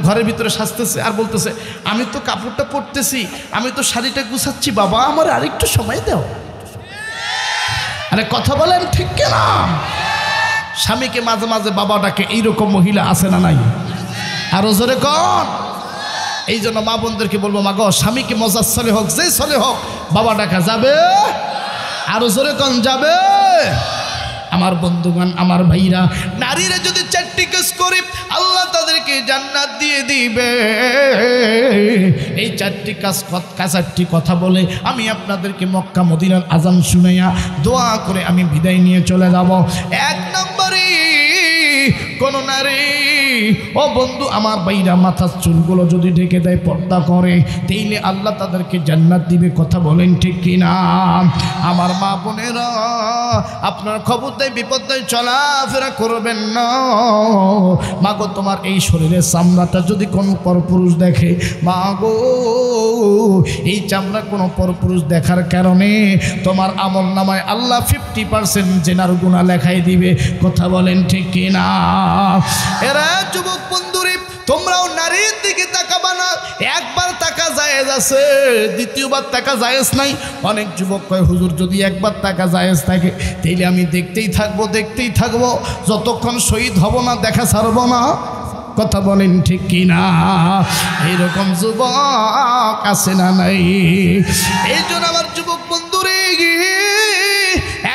[SPEAKER 1] ঘরের ভিতরে সাজতেছে আর বলতেছে, আমি তো কাপড়টা পরতেছি, আমি তো শাড়িটা গুছাচ্ছি, বাবা আমার আরেকটু সময় দাও। আরে কথা বলেন ঠিক কিনা? স্বামীকে মাঝে মাঝে বাবা ডাকে, এইরকম মহিলা আছে না নাই? আরো জোরে কন। এই জন্য মা বোনদেরকে বলবো, মা গো স্বামীকে মজার চলে হোক, যে চলে হোক, বাবা ডাকা যাবে? আরো জোরে কন যাবে? আমার বন্ধুগণ, আমার ভাইরা, নারীরা যদি 4টি কাজ করে আল্লাহ তাদেরকে জান্নাত দিয়ে দিবে। এই 4টি কাজ, 4টি কথা বলে আমি আপনাদেরকে মক্কা মদিনার আজান শুনাইয়া দোয়া করে আমি বিদায় নিয়ে চলে যাব। 1 নম্বরে, কোন নারী, ও বন্ধু আমার ভাইরা, মাথার চুলগুলো যদি ঢেকে দেয়, পর্দা করে, তাইলে আল্লাহ তাদেরকে জান্নাত দিবে, কথা বলেন ঠিক কিনা? আমার মা বোনেরা, আপনার খবরদাই বিপদায় চলাফেরা করবেন না। মা গো তোমার এই শরীরের চামড়াটা যদি কোনো পরপুরুষ দেখে, মা গো এই চামড়া কোনো পরপুরুষ দেখার কারণে তোমার আমল নামায় আল্লাহ 50% জেনার গুনাহ লেখাই দিবে, কথা বলেন ঠিক কিনা? এরা যুবক বন্ধুরে, তোমরাও নারীর দিকে তাকাবা না। একবার তাকা জায়েজ আছে, দ্বিতীয়বার তাকা জায়েজ নাই। অনেক যুবক কয়, হুজুর যদি একবার তাকা জায়েজ থাকে তাইলে আমি দেখতেই থাকবো, দেখতেই থাকবো, যতক্ষণ শহীদ হব না দেখা ছাড়বো না, কথা বলেন ঠিক কিনা? এইরকম যুবক আছে না নাই? এই জন্য আমার যুবক বন্ধুরে,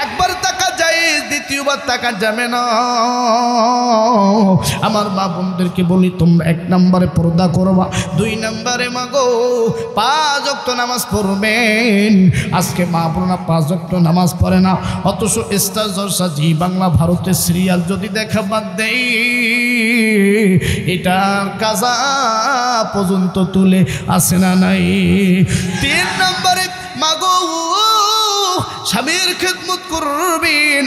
[SPEAKER 1] একবার তাকা যায়, দ্বিতীয়বার তাকা যাবে না। আমার মা বোনদেরকে বলি, তোমরা 1 নম্বরে পর্দা করবা, 2 নম্বরে মা গো 5 ওয়াক্ত নামাজ পড়বেন। আজকে মা বোনরা 5 ওয়াক্ত নামাজ পড়ে না, অথচ স্টার জলসা, জি বাংলা, ভারতের সিরিয়াল যদি দেখা বাদ দেই, এটার কাজা পর্যন্ত তুলে আসে না নাই? 3 নম্বরে মা গো স্বামীর খেদমত করবেন।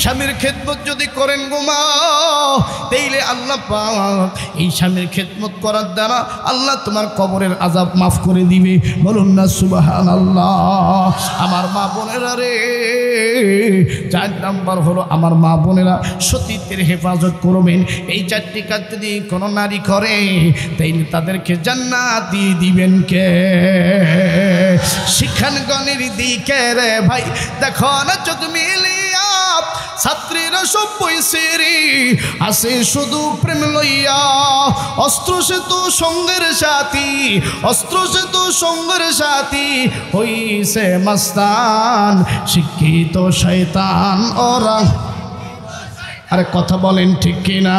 [SPEAKER 1] স্বামীর খেদমত যদি করেন গো মা, তাইলে আল্লাহ পাক এই স্বামীর খেদমত করার দ্বারা আল্লাহ তোমার কবরের আযাব মাফ করে দিবে, বলুন না সুবহানাল্লাহ। আমার মা বোনেরা রে, 4 নম্বর হলো আমার মা বোনেরা সতীত্বের হেফাজত করবেন। এই 4টি কাজ যদি কোনো নারী করে, তাইলে তাদেরকে জান্নাত দিয়ে দিবেন কে? শিক্ষানগণের দিকে রে ভাই, দেখো না চোখ মিলিয়া, ছাত্রীরা সব বইসেরি আসে শুধু প্রেম লইয়া। অস্ত্র সে তো সঙ্গের সাথী, অস্ত্র সে তো সঙ্গের সাথী, হইছে মাস্তান শিক্ষিত শয়তান ওরা। আরে কথা বলেন ঠিক কিনা?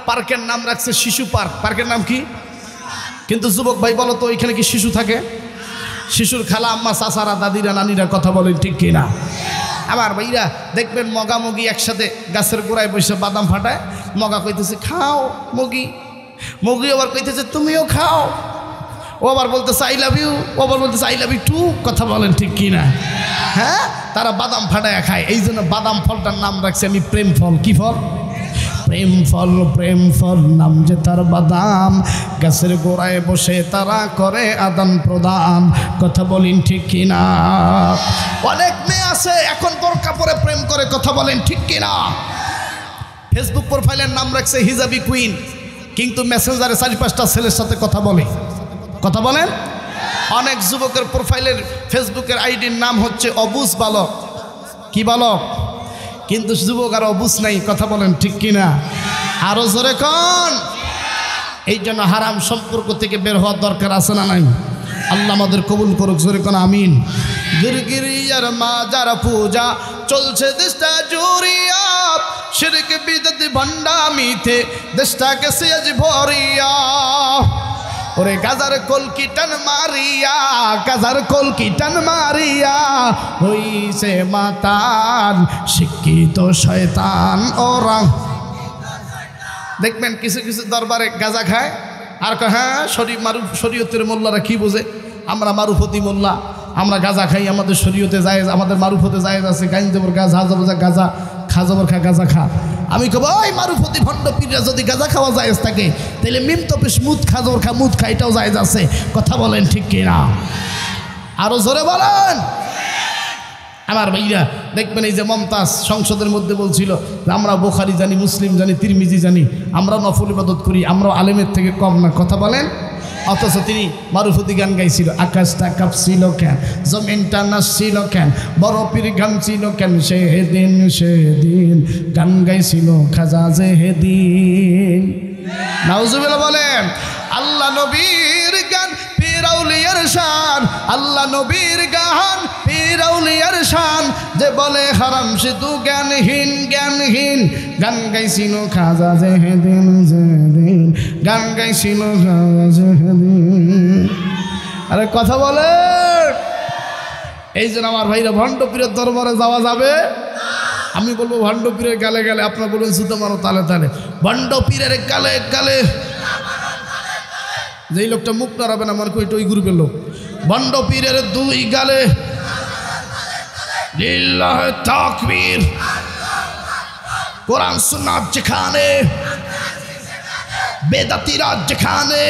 [SPEAKER 1] পার্কের নাম রাখছে শিশু পার্ক। পার্কের নাম কি? কিন্তু যুবক ভাই বলো তো, এখানে কি শিশু থাকে? শিশুর খালা আম্মা, চাচারা, দাদিরা, নানিরা, কথা বলেন ঠিক কিনা? আমার ভাইরা দেখবেন মগি একসাথে গাছের গোড়ায় বসে বাদাম ফাটায়, মগা কইতেছে খাও মগি, মগি আবার কইতেছে তুমিও খাও, ও আবার বলতেছে আই লাভ ইউ, ও আবার বলতেছে আই লাভ ইউ টু। কথা বলেন ঠিক কিনা? হ্যাঁ, তারা বাদাম ফাটায় খায়। এই জন্য বাদাম ফলটার নাম রাখছে আমি প্রেম ফল। কি ফল? প্রেম ফল। প্রেম ফল নাম যে তার বাদাম, গাছের গোড়ায় বসে তারা করে আদান প্রদান। কথা বলেন ঠিক কিনা? অনেক মেয়ে আছে এখন বোরকা পরে প্রেম করে। কথা বলেন ঠিক কিনা? ফেসবুক প্রোফাইলের নাম রাখছে হিজাবি কুইন, কিন্তু মেসেঞ্জারে 4-5টা ছেলের সাথে কথা বলে। কথা বলেন? অনেক যুবকের প্রোফাইলের ফেসবুকের আইডির নাম হচ্ছে অবুজ বালক। কি বালক? কিন্তু যুবক আর অবুজ নাই। কথা বলেন ঠিক কিনা? আরো জোরে কোন? এই জন্য হারাম সম্পর্ক থেকে বের হওয়ার দরকার আছে না নাই? আল্লাহ আমাদের কবুল করুক। জোরে কোন আমিন। গিরগিরিয়ার মাজার পূজা চলছে দেশটা জুড়িয়া, শিরক বিদত ভণ্ডামিতে দেশটা গেছে আজ ভরিয়া। ওরে গাজার কলকি টান মারিয়া, গাজার কলকি টান মারিয়া হইছে মাতাল শিক্ষিত শয়তান ওরা। দেখবেন কিছু কিছু দরবারে গাজা খায় আর হ্যাঁ শরীয়তের মোল্লারা কি বোঝে, আমরা মারুফতি মোল্লা, আমরা গাজা খাই, আমাদের শরীয়তে জায়েজ, আমাদের মারুফতে জায়েজ আছে। গাইনজবর গাছ হাজার গাজা খাজবর খা গাজা খা। আমি কব ওই মারুফতি ভণ্ড পীররা যদি গাজা খাওয়া জায়েজ থাকে তাহলে মিম তপিস মুদ খাজবর খা মুদ খা এটাও জায়েজ আছে। কথা বলেন ঠিক কিনা? আরো জোরে বলেন। আমার ভাইরা দেখবেন এই যে মমতাজ সংসদের মধ্যে বলছিল যে আমরা বুখারী জানি, মুসলিম জানি, তিরমিজি জানি, আমরা নফল ইবাদত করি, আমরা আলেমের থেকে কম না। কথা বলেন। অথচ তিনি মারুফতি গান গাইছিল। আকাশটা কাঁপছিল কেন, জমিনটা নাচছিল কেন, বরফের গান ছিল কেন, সেদিন সেদিন গান গাইছিল খাজা যেদিন। নাউজুবিল্লাহ বলেন। আল্লাহ নবীর গান পীর আউলিয়ার শান, আল্লাহ নবীর গান পীর আউলিয়ার শান। যে বলে হারাম সে তু জ্ঞানহীন, জ্ঞানহীন। গান গাইছিল খাজা যেদিন যেদিন, গান গাইছিল খাজা যেদিন। আরে কথা বলে। এই জন্য আমার ভাইরা ভণ্ড পীরের দরবারে যাওয়া যাবে। আমি বলবো ভণ্ড পীরের গালে গালে, আপনার বলবেন সুতো মারো তালে তালে। ভণ্ড পীরের গালে গালে, যেই লোকটা মুখ নাড়াবে না মনে করি ওই গ্রুপের লোক। ভণ্ড পীরের দুই গালে লিল্লাহে তাকবীর। কোরআন সুন্নাত যেখানে, বেদাতিরা যেখানে,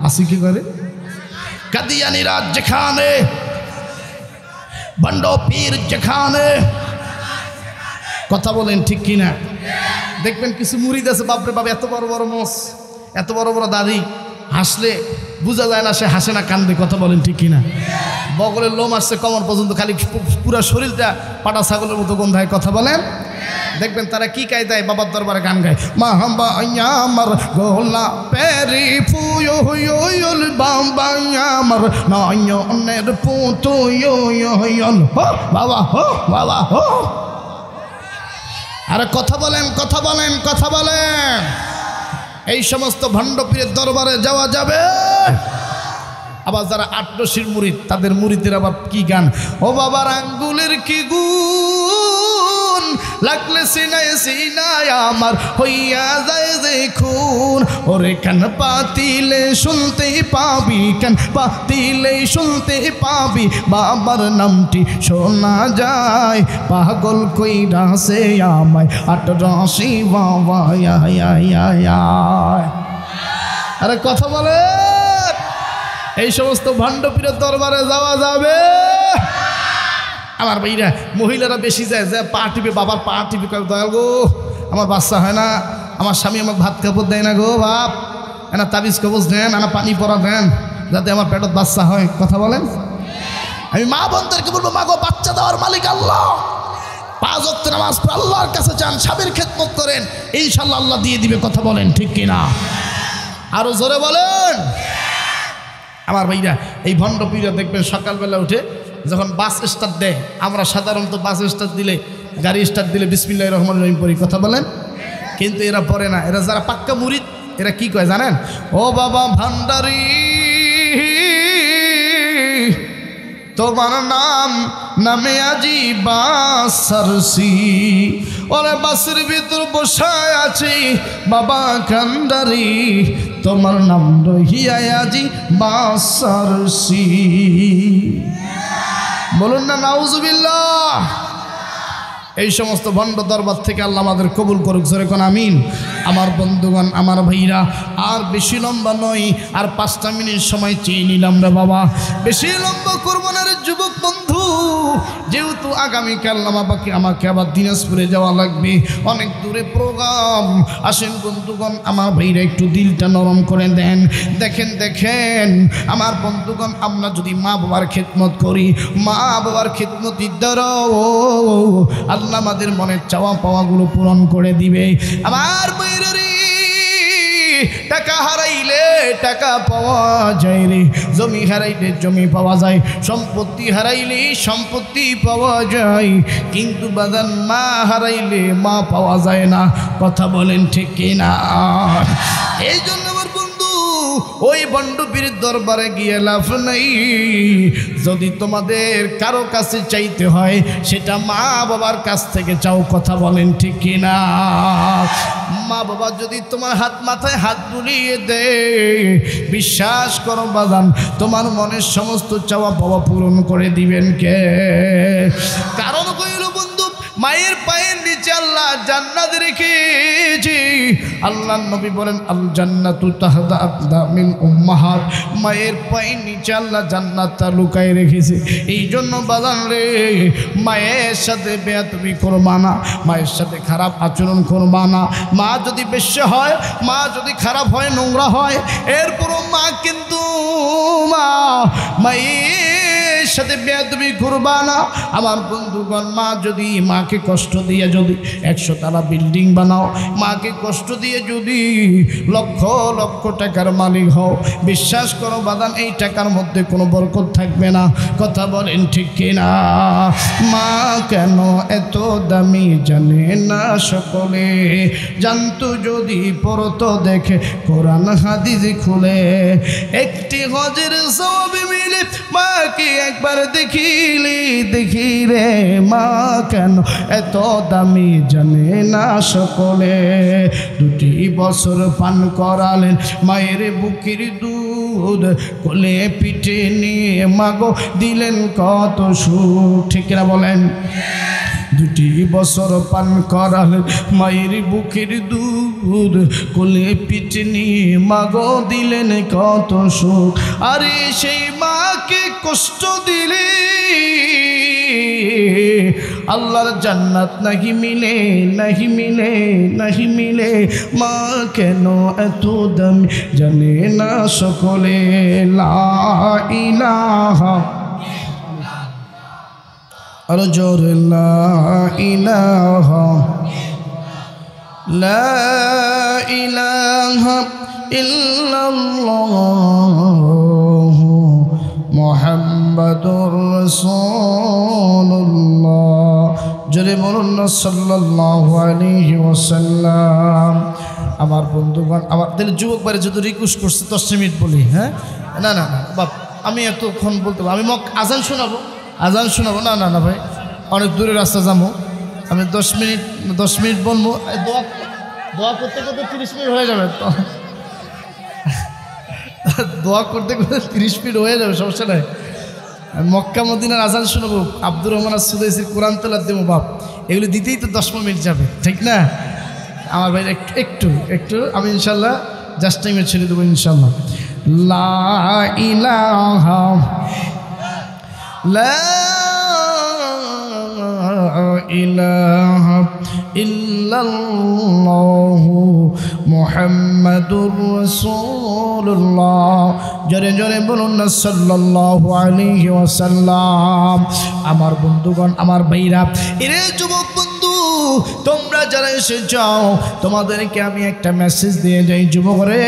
[SPEAKER 1] আসি কি করে কাদিয়ানিরা যেখানে, ভণ্ড পীর যেখানে। কথা বলেন ঠিক কিনা? দেখবেন কিছু মুরিদ আছে, বাপরে বাপ এত বড় বড় মোষ, এত বড় বড় দাড়ি, হাসলে বোঝা যায় না সে হাসে না কান্দে। কথা বলেন ঠিক কিনা? বগলের লোম আসছে কমর পর্যন্ত, খালি পুরা শরীরটা পাটা ছাগলের মতো গন্ধায়। কথা বলেন। দেখবেন তারা কি কায়দায় বাবার দরবারে গান গায়। মাহাম্বা আমার গোলা পেরি ফুয়ল বাবা আমার নয়নের পুতুয়ল হো বাবা, হো বাবা হো। আরে কথা বলেন, কথা বলেন, কথা বলেন। এই সমস্ত ভণ্ড পীরের দরবারে যাওয়া যাবে। আবার যারা আটরশির মুরিদ, তাদের মুরিদের আবার কি গান। ও বাবার আঙ্গুলের কি গুণ, লাগলে সিনায় সিনায় আমার হইয়া যায় যে খুন। ওরে কান পাতিলে শুনতে পাবি, কান পাতিলে শুনতে পাবি, বাবার নামটি শোনা যায়। পাগল কইরা সে আমায় আটরশি বাবা। আরে কথা বলে। এই সমস্ত ভণ্ড পীরের দরবারে যাওয়া যাবে। আমার ভাইরা মহিলারা বেশি যায়, যে পা টিপে, বাবার পা টিপে, দয়াল গো আমার বাচ্চা হয় না, আমার স্বামী আমাকে ভাত কাপড় দেয় না গো বাপ, এনা তাবিজ কবজ দেন, এনা পানি পরা দেন, যাতে আমার পেটত বাচ্চা হয়। কথা বলেন। আমি মা বোনদেরকে বলবো, মা গো বাচ্চা দেওয়ার মালিক আল্লাহ। 5 ওয়াক্ত নামাজ পড়ে আল্লাহর কাছে যান, স্বামীর খেদমত করেন, ইনশাআল্লাহ আল্লাহ দিয়ে দিবে। কথা বলেন ঠিক কিনা? আরো জোরে বলেন। আমার ভাইরা এই ভণ্ড পীররা দেখবেন সকালবেলা উঠে যখন বাস স্টার্ট দেয়, আমরা সাধারণত বাস স্টার্ট দিলে, গাড়ি স্টার্ট দিলে বিসমিল্লাহির রহমানির রহিম পড়ি। কথা বলেন। কিন্তু এরা পড়ে না। এরা যারা পাক্কা মুরিদ, এরা কি কয় জানেন? ও বাবা ভান্ডারি, তোমার নাম নামে আজি বাসারসি ওরে বাসের ভিতর বসায় আছে বাবা কান্ডারি তোমার নাম রহিয়া আজি বাসারসি বলুন না নাউজুবিল্লাহ। এই সমস্ত ভণ্ড দরবার থেকে আল্লাহ আমাদের কবুল করুক, জোরে কোন আমিন। আমার বন্ধুগণ, আমার ভাইরা, আর বেশি লম্বা নয়, আর 5টা মিনিট সময় চেয়ে নিলাম রে বাবা, বেশি লম্বা করবো না রে যুবক বন্ধু। যেহেতু আগামীকাল আমাকে আবার দিনাজপুরে যাওয়া লাগবে, অনেক দূরে প্রোগ্রাম। আসেন বন্ধুগণ, আমার ভাইরা একটু দিলটা নরম করে দেন। দেখেন আমার বন্ধুগণ, আমরা যদি মা বাবার খেদমত করি, মা বাবার খেদমতির দ্বারা আল্লাহ আমাদের মনের চাওয়া পাওয়াগুলো পূরণ করে দিবে। আমার বইরা রে, টাকা হারাইলে টাকা পাওয়া যায় রে, জমি হারাইলে জমি পাওয়া যায়, সম্পত্তি হারাইলে সম্পত্তি পাওয়া যায়, কিন্তু বাদান মা হারাইলে মা পাওয়া যায় না। কথা বলেন ঠিক কিনা? এই জন্য আমার বন্ধু, ওই বন্ডপীর দরবারে গিয়ে লাভ নাই। যদি তোমাদের কারো কাছে চাইতে হয়, সেটা মা বাবার কাছ থেকে চাও। কথা বলেন ঠিক কিনা? মা বাবা যদি তোমার হাত মাথায় হাত বুলিয়ে দে, বিশ্বাস করো বাজান, তোমার মনের সমস্ত চাওয়া পাওয়া পূরণ করে দিবেন কে? কারণ কইল বন্ধু, মায়ের পায়ের নিচে আল্লাহ জান্নাত রেখেছি। আল্লাহর নবী বলেন, আল জান্নাতু তাহতা আকদামিল উম্মাহাত, মায়ের পায়ের নিচে আল্লাহ জান্নাতটা লুকায় রেখেছে। এই জন্য বাজান রে, মায়ের সাথে বেয়াদবি করবা না, মায়ের সাথে খারাপ আচরণ করবা না। মা যদি বেশ্যা হয়, মা যদি খারাপ হয়, নোংরা হয়, এরপরও মা কিন্তু মায়ের সাথে বেয়াদবি করবা না। আমার বন্ধুগণ, মা যদি মাকে কষ্ট দিয়ে যদি 100 তলা বিল্ডিং বানাও, মাকে কষ্ট দিয়ে যদি লক্ষ লক্ষ টাকার মালিক হও, বিশ্বাস করো বাদান, এই টাকার মধ্যে কোনো বরকত থাকবে না। কথা বলেন ঠিক কিনা? মা কেন এত দামি জানে না সকলে, জানতো যদি পড়তো দেখে কোরআন হাদিস খুলে। একটি হজের সওয়াব মিলে মাকে একবার দেখি রে, মা কেন এত দামি জানে না সকলে। 2 বছর পান করালেন মায়ের বুকের দুধ, কোলে পিঠে নিয়ে মাগো দিলেন কত সুখ। ঠিক না বলেন? 2 বছর পান করালেন মায়ের বুকের দুধ, কোলে পিঠে নিয়ে মাগো দিলেন কত সুখ। আরে সেই মাকে কষ্ট দিলে আল্লাহর জান্নাত নাহি মিলে, নাহি মিলে, নাহি মিলে। মা কেন এত দামি জানে না সকলে। লা ইলাহা, আর জোরে লা ইলাহা, লা ইলাহা ইল্লাল্লাহ মুহাম্মাদুর রাসূলুল্লাহ। জোরে বলুন না সাল্লাল্লাহু আলাইহি ওয়াসাল্লাম। আমার বন্ধুগণ, আমাদের যুবক বারে যদি রিকোয়েস্ট করছে 10 মিনিট বলি। হ্যাঁ, না না না বাপ, আমি এতক্ষণ বলতে পারবো? আমি আজান শোনাবো, আজান শোনাবো। না না না ভাই, অনেক দূরে রাস্তা যাবো। আমি 10 মিনিট বলবো। দোয়া করতে করতে 30 মিনিট হয়ে যাবে। তো দোয়া করতে করতে 30 মিনিট হয়ে যাবে, সমস্যা নাই। মক্কা মদিনার আজান শোনাবো, আব্দুর রহমান সুদাইসির কোরআন তেলাওয়াত দেবো বাপ, এগুলো দিতেই তো 10 মিনিট যাবে, ঠিক না? আমার ভাই একটু আমি ইনশাল্লাহ জাস্ট টাইমে ছেড়ে দেবো ইনশাল্লাহ। লা ইলাহা, লা ইলাহা ইল্লাল্লাহু মুহাম্মাদুর রাসূলুল্লাহ। জোরে জোরে বলুন না সাল্লাল্লাহু আলাইহি ওয়াসাল্লাম। আমার বন্ধুগণ, আমার ভাইরা, এরে যুবক বন্ধু, তোমরা যারা এসে যাও, তোমাদেরকে আমি একটা মেসেজ দিয়ে যাই। যুবক রে,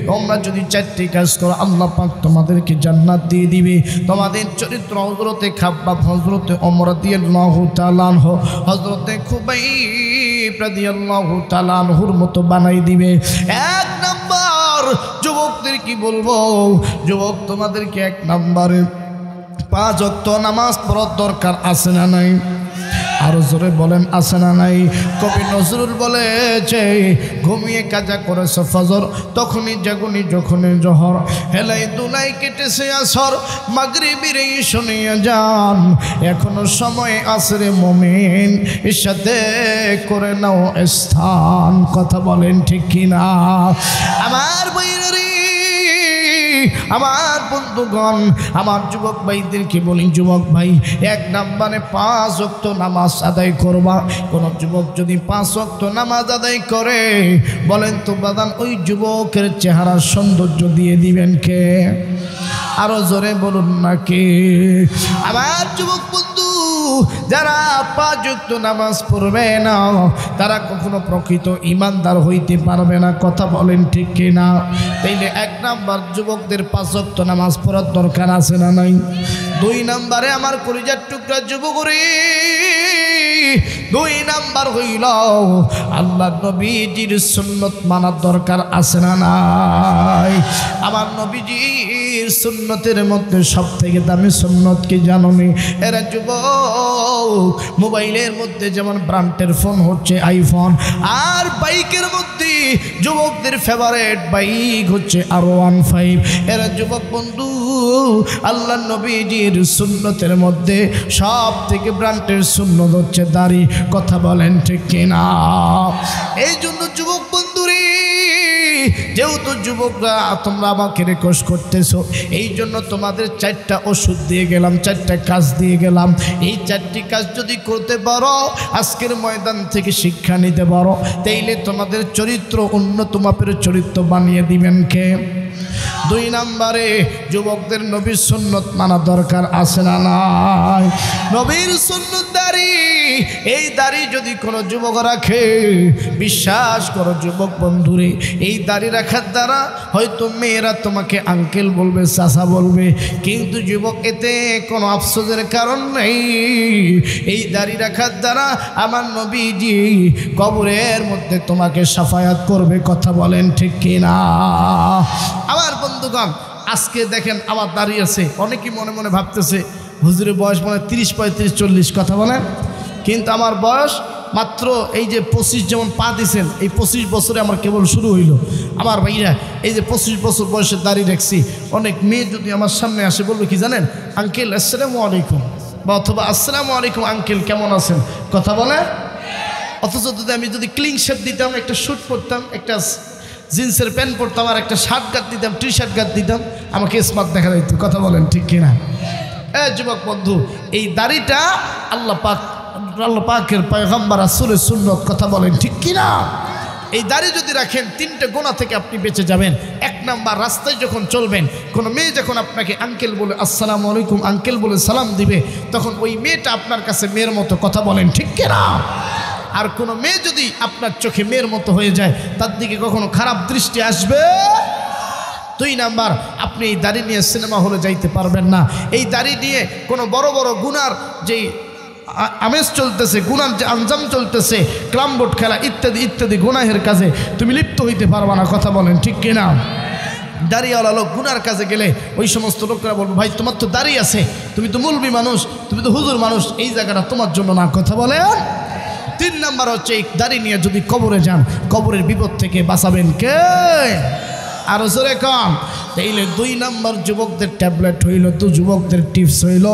[SPEAKER 1] তোমরা যদি 4টি কাজ করো, আল্লাহ পাক তোমাদেরকে জান্নাত দিয়ে দিবে। তোমাদের চরিত্র হযরতে খাব্বাব, হযরতে ওমর রাদিয়াল্লাহু তাআলা আনহু, হযরতে খুবাইব রাদিয়াল্লাহু তাআলা আনহুর মতো বানাই দিবে। 1 নাম্বার যুবকদের কি বলবো, যুবক তোমাদেরকে 1 নম্বরে 5 ওয়াক্ত নামাজ পড়ার দরকার আছে না নাই? আরো জোরে বলেন আছে না নাই? কবি নজরুল বলেছে, ঘুমিয়ে কাজা করেছে ফজর, তখনই জাগুনি যখনই জহর, হেলাই দুলাই কেটেছে আসর, মাগরিবের শুনিয়া যান, এখনো সময় আছে রে মুমিন, ইশাতে করে নাও স্থান। কথা বলেন ঠিক কিনা? আমার বৈরি, আমার বন্ধুগণ, আমার যুবক ভাইদেরকে বলি, যুবক ভাই, 1 নম্বরে 5 ওয়াক্ত নামাজ আদায় করবা। কোন যুবক যদি 5 ওয়াক্ত নামাজ আদায় করে, বলেন তো বাদান ওই যুবকের চেহারার সৌন্দর্য দিয়ে দিবেন কে? আরো জোরে বলুন না কে? আমার যুবক বন্ধু, যারা 5 ওয়াক্ত নামাজ পড়বে না, তারা কখনো প্রকৃত ইমানদার হইতে পারবে না। কথা বলেন ঠিক কিনা? তাইলে 1 নাম্বার যুবকদের 5 ওয়াক্ত নামাজ পড়ার দরকার আছে না নাই? 2 নম্বরে আমার কলিজার টুকরা যুবকরে, 2 নাম্বার হইল আল্লাহ নবীজির সুন্নত মানার দরকার আছে না নাই? আমার নবীজির সুন্নতের মধ্যে সবথেকে দামি সুন্নত কি জানো নি? এরা যুবক, মোবাইলের মধ্যে যেমন ব্র্যান্ডের ফোন হচ্ছে আইফোন, আর বাইকের মধ্যে যুবকদের ফেভারিট বাইক হচ্ছে R15। এরা যুবক বন্ধু, আল্লাহ নবীজির সুন্নতের মধ্যে সব থেকে ব্র্যান্ডের সুন্নত হচ্ছে দাড়ি। কথা বলেন ঠিক কিনা? এই জন্য যুবক বন্ধুরে, যেহেতু যুবকরা তোমরা আমাকে রিকোয়েস্ট করতেছো, এই জন্য তোমাদের 4টা ওষুধ দিয়ে গেলাম, 4টা কাজ দিয়ে গেলাম। এই 4টি কাজ যদি করতে পারো, আজকের ময়দান থেকে শিক্ষা নিতে পারো, তাইলে তোমাদের চরিত্র উন্নত মাপের চরিত্র বানিয়ে দিবেন কে? 2 নম্বরে যুবকদের নবীর সুন্নত মানা দরকার আছে না নাই? নবীর সুন্নত দাড়ি, এই দাড়ি যদি কোনো যুবক রাখে, বিশ্বাস করো যুবক বন্ধুরে, এই দাড়ি রাখার দ্বারা হয়তো মেয়েরা তোমাকে আঙ্কেল বলবে, চাচা বলবে, কিন্তু যুবক এতে কোনো আফসোসের কারণ নেই। এই দাড়ি রাখার দ্বারা আমার নবীজি কবরের মধ্যে তোমাকে সাফায়াত করবে। কথা বলেন ঠিক কিনা? আমার বন্ধুগণ, আজকে দেখেন আমার দাঁড়িয়ে আছে, অনেকেই মনে মনে ভাবতেছে হুজুরের বয়স মনে 30, 35, 40। কথা বলেন, কিন্তু আমার বয়স মাত্র এই যে 25, যেমন পা দিয়েছেন, এই 25 বছরে আমার কেবল শুরু হইল। আমার ভাইরা, এই যে 25 বছর বয়সে দাঁড়িয়ে রাখছি, অনেক মেয়ে যদি আমার সামনে আসে বলবে কি জানেন? আঙ্কেল আসসালামু আলাইকুম, বা অথবা আসসালামু আলাইকুম আঙ্কেল, কেমন আছেন? কথা বলে। অথচ যদি আমি যদি ক্লিন শেপ দিতাম, একটা শ্যুট পরতাম, একটা জিন্সের প্যান্ট পরতাম, আর একটা শার্ট গাত দিতাম, টি শার্ট গাত দিতাম, আমাকে স্মার্ট দেখা যেত। কথা বলেন ঠিক কিনা? যুবক বন্ধু, এই দাড়িটা আল্লাহ পাকের পয়গম্বর রাসূলের সুন্নত। কথা বলেন ঠিক কিনা? এই দাড়ি যদি রাখেন, 3টে গুনাহ থেকে আপনি বেঁচে যাবেন। 1 নাম্বার, রাস্তায় যখন চলবেন, কোনো মেয়ে যখন আপনাকে আঙ্কেল বলে, আসসালামু আলাইকুম আঙ্কেল বলে সালাম দিবে, তখন ওই মেয়েটা আপনার কাছে মেয়ের মতো। কথা বলেন ঠিক কিনা? আর কোনো মেয়ে যদি আপনার চোখে মেয়ের মতো হয়ে যায়, তার দিকে কখনো খারাপ দৃষ্টি আসবে। 2 নাম্বার, আপনি এই দাড়ি নিয়ে সিনেমা হলে যাইতে পারবেন না। এই দাড়ি নিয়ে কোনো বড় বড় গুনার যেই আমেজ চলতেছে, গুনার যে আঞ্জাম চলতেছে, ক্লাম বোর্ড খেলা ইত্যাদি ইত্যাদি গুনাহের কাজে তুমি লিপ্ত হইতে পারবা না। কথা বলেন ঠিক কিনা? দাড়িওয়ালা লোক গুনার কাজে গেলে ওই সমস্ত লোকরা বলবো, ভাই তোমার তো দাড়ি আছে, তুমি তো মুলবি মানুষ, তুমি তো হুজুর মানুষ, এই জায়গাটা তোমার জন্য না। কথা বলেন। 3 নাম্বার হচ্ছে, এই দাড়ি নিয়ে যদি কবরে যান, কবরের বিপদ থেকে বাঁচাবেন কে? আরো জোরে কম। তাইলে 2 নাম্বার যুবকদের ট্যাবলেট হইল, তো যুবকদের টিপস হইল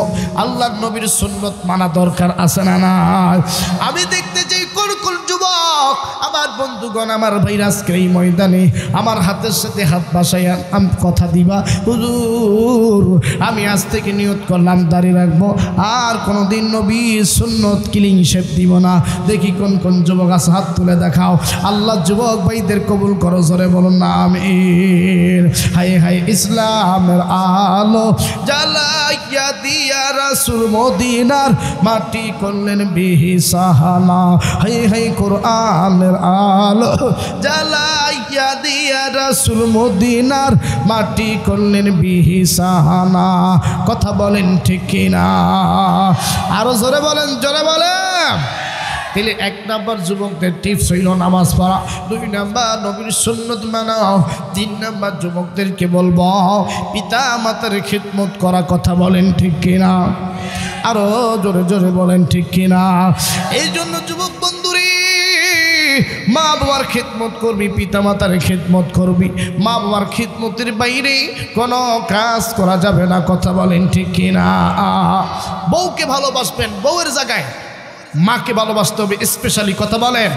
[SPEAKER 1] আল্লাহর নবীর সুন্নত মানা দরকার আছে না না? আমি দেখতে চাই কোন কোন যুবক, আমার বন্ধুগণ, আমার ভাই, আজকে এই ময়দানে আমার হাতের সাথে হাত বাসাইয়া আমি কথা দিবা, হুজুর আমি আজ থেকে নিয়ত করলাম দাড়ি রাখবো, আর কোনোদিন নবীর সুন্নত ক্লিন শেপ দিব না। দেখি কোন কোন যুবক আছে, হাত তুলে দেখাও। আল্লাহ যুবক ভাইদের কবুল করো, জোরে বলুন না আমিন। হায় হায় ইসলামের আলো জ্বালাইয়া দিয়া রাসূল মদিনার মাটি করলেন বিহি সাহানা। হায় হায় কোরআনের আলো জ্বালাইয়া দিয়া রাসূল মদিনার মাটি করলেন বিহি সাহানা। কথা বলেন ঠিক কিনা? আরো জোরে বলেন, জোরে বলেন। তাহলে 1 নাম্বার যুবকদের টিপস হইল নামাজ পড়া, 2 নাম্বার নবীর সুন্নত মানা, 3 নাম্বার যুবকদেরকে বলবো পিতা মাতার খিদমত করা। কথা বলেন ঠিক কিনা? আরো জোরে জোরে বলেন ঠিক কিনা? এই জন্য যুবক বন্ধুরে মা বাবার খিদমত করবি, পিতা মাতার খিদমত করবি। মা বাবার খিদমতের বাইরে কোনো কাজ করা যাবে না। কথা বলেন ঠিক কিনা? বউকে ভালোবাসবেন, বউয়ের জায়গায় মাকে ভালোবাসতে হবে স্পেশালি। কথা বলেন।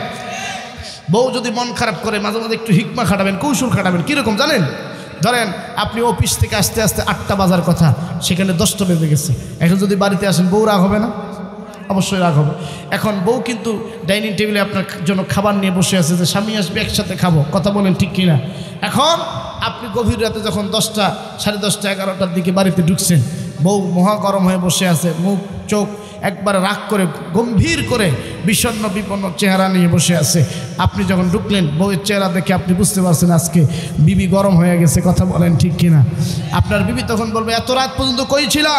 [SPEAKER 1] বউ যদি মন খারাপ করে মাঝে মাঝে একটু হিকমা খাটাবেন, কৌশল খাটাবেন। কীরকম জানেন? ধরেন আপনি অফিস থেকে আসতে আসতে 8টা বাজার কথা, সেখানে 10টা বেজে গেছে। এখন যদি বাড়িতে আসেন বউ রাগ হবে না? অবশ্যই রাগ হবে। এখন বউ কিন্তু ডাইনিং টেবিলে আপনার জন্য খাবার নিয়ে বসে আছে যে স্বামী আসবে একসাথে খাবো। কথা বলেন ঠিক কিনা? এখন আপনি গভীর রাতে যখন 10টা, 10:30, 11টার দিকে বাড়িতে ঢুকছেন, বউ মহা গরম হয়ে বসে আছে, মুখ চোখ একবারে রাগ করে গম্ভীর করে বিষণ্ণ বিপন্ন চেহারা নিয়ে বসে আছে। আপনি যখন ঢুকলেন বউয়ের চেহারা দেখে আপনি বুঝতে পারছেন আজকে বিবি গরম হয়ে গেছে। কথা বলেন ঠিক কিনা? আপনার বিবি তখন বলবে এত রাত পর্যন্ত কই ছিলা?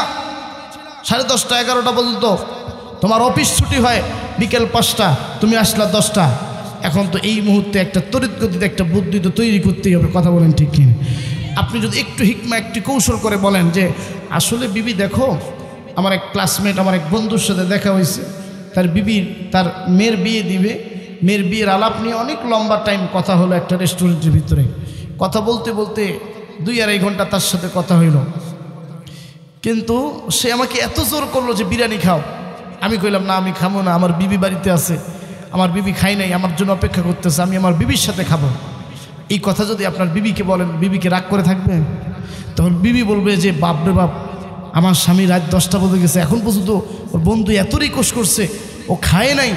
[SPEAKER 1] 10:30, 11টা পর্যন্ত। তোমার অফিস ছুটি হয় বিকেল 5টা, তুমি আসলা 10টা। এখন তো এই মুহূর্তে একটা তড়িৎ গতিতে একটা বুদ্ধি তো তৈরি করতেই হবে। কথা বলেন ঠিক কিনা? আপনি যদি একটু হিকমা একটু কৌশল করে বলেন যে আসলে বিবি দেখো, আমার এক ক্লাসমেট, আমার এক বন্ধুর সাথে দেখা হয়েছে, তার বিবির তার মেয়ের বিয়ে দিবে, মেয়ের বিয়ের আলাপ নিয়ে অনেক লম্বা টাইম কথা হলো একটা রেস্টুরেন্টের ভিতরে। কথা বলতে বলতে 2-2.5 ঘন্টা তার সাথে কথা হইল, কিন্তু সে আমাকে এত জোর করলো যে বিরিয়ানি খাও। আমি কইলাম না, আমি খাবো না, আমার বিবি বাড়িতে আছে, আমার বিবি খাই নাই, আমার জন্য অপেক্ষা করতেছে, আমি আমার বিবির সাথে খাবো। এই কথা যদি আপনার বিবিকে বলেন, বিবিকে রাগ করে থাকবে? তখন বিবি বলবে যে বাপরে বাপ, আমার স্বামী রাত 10টা বেজে গেছে, এখন পর্যন্ত ওর বন্ধু এত রিকোয়েস্ট করছে, ও খায় নাই,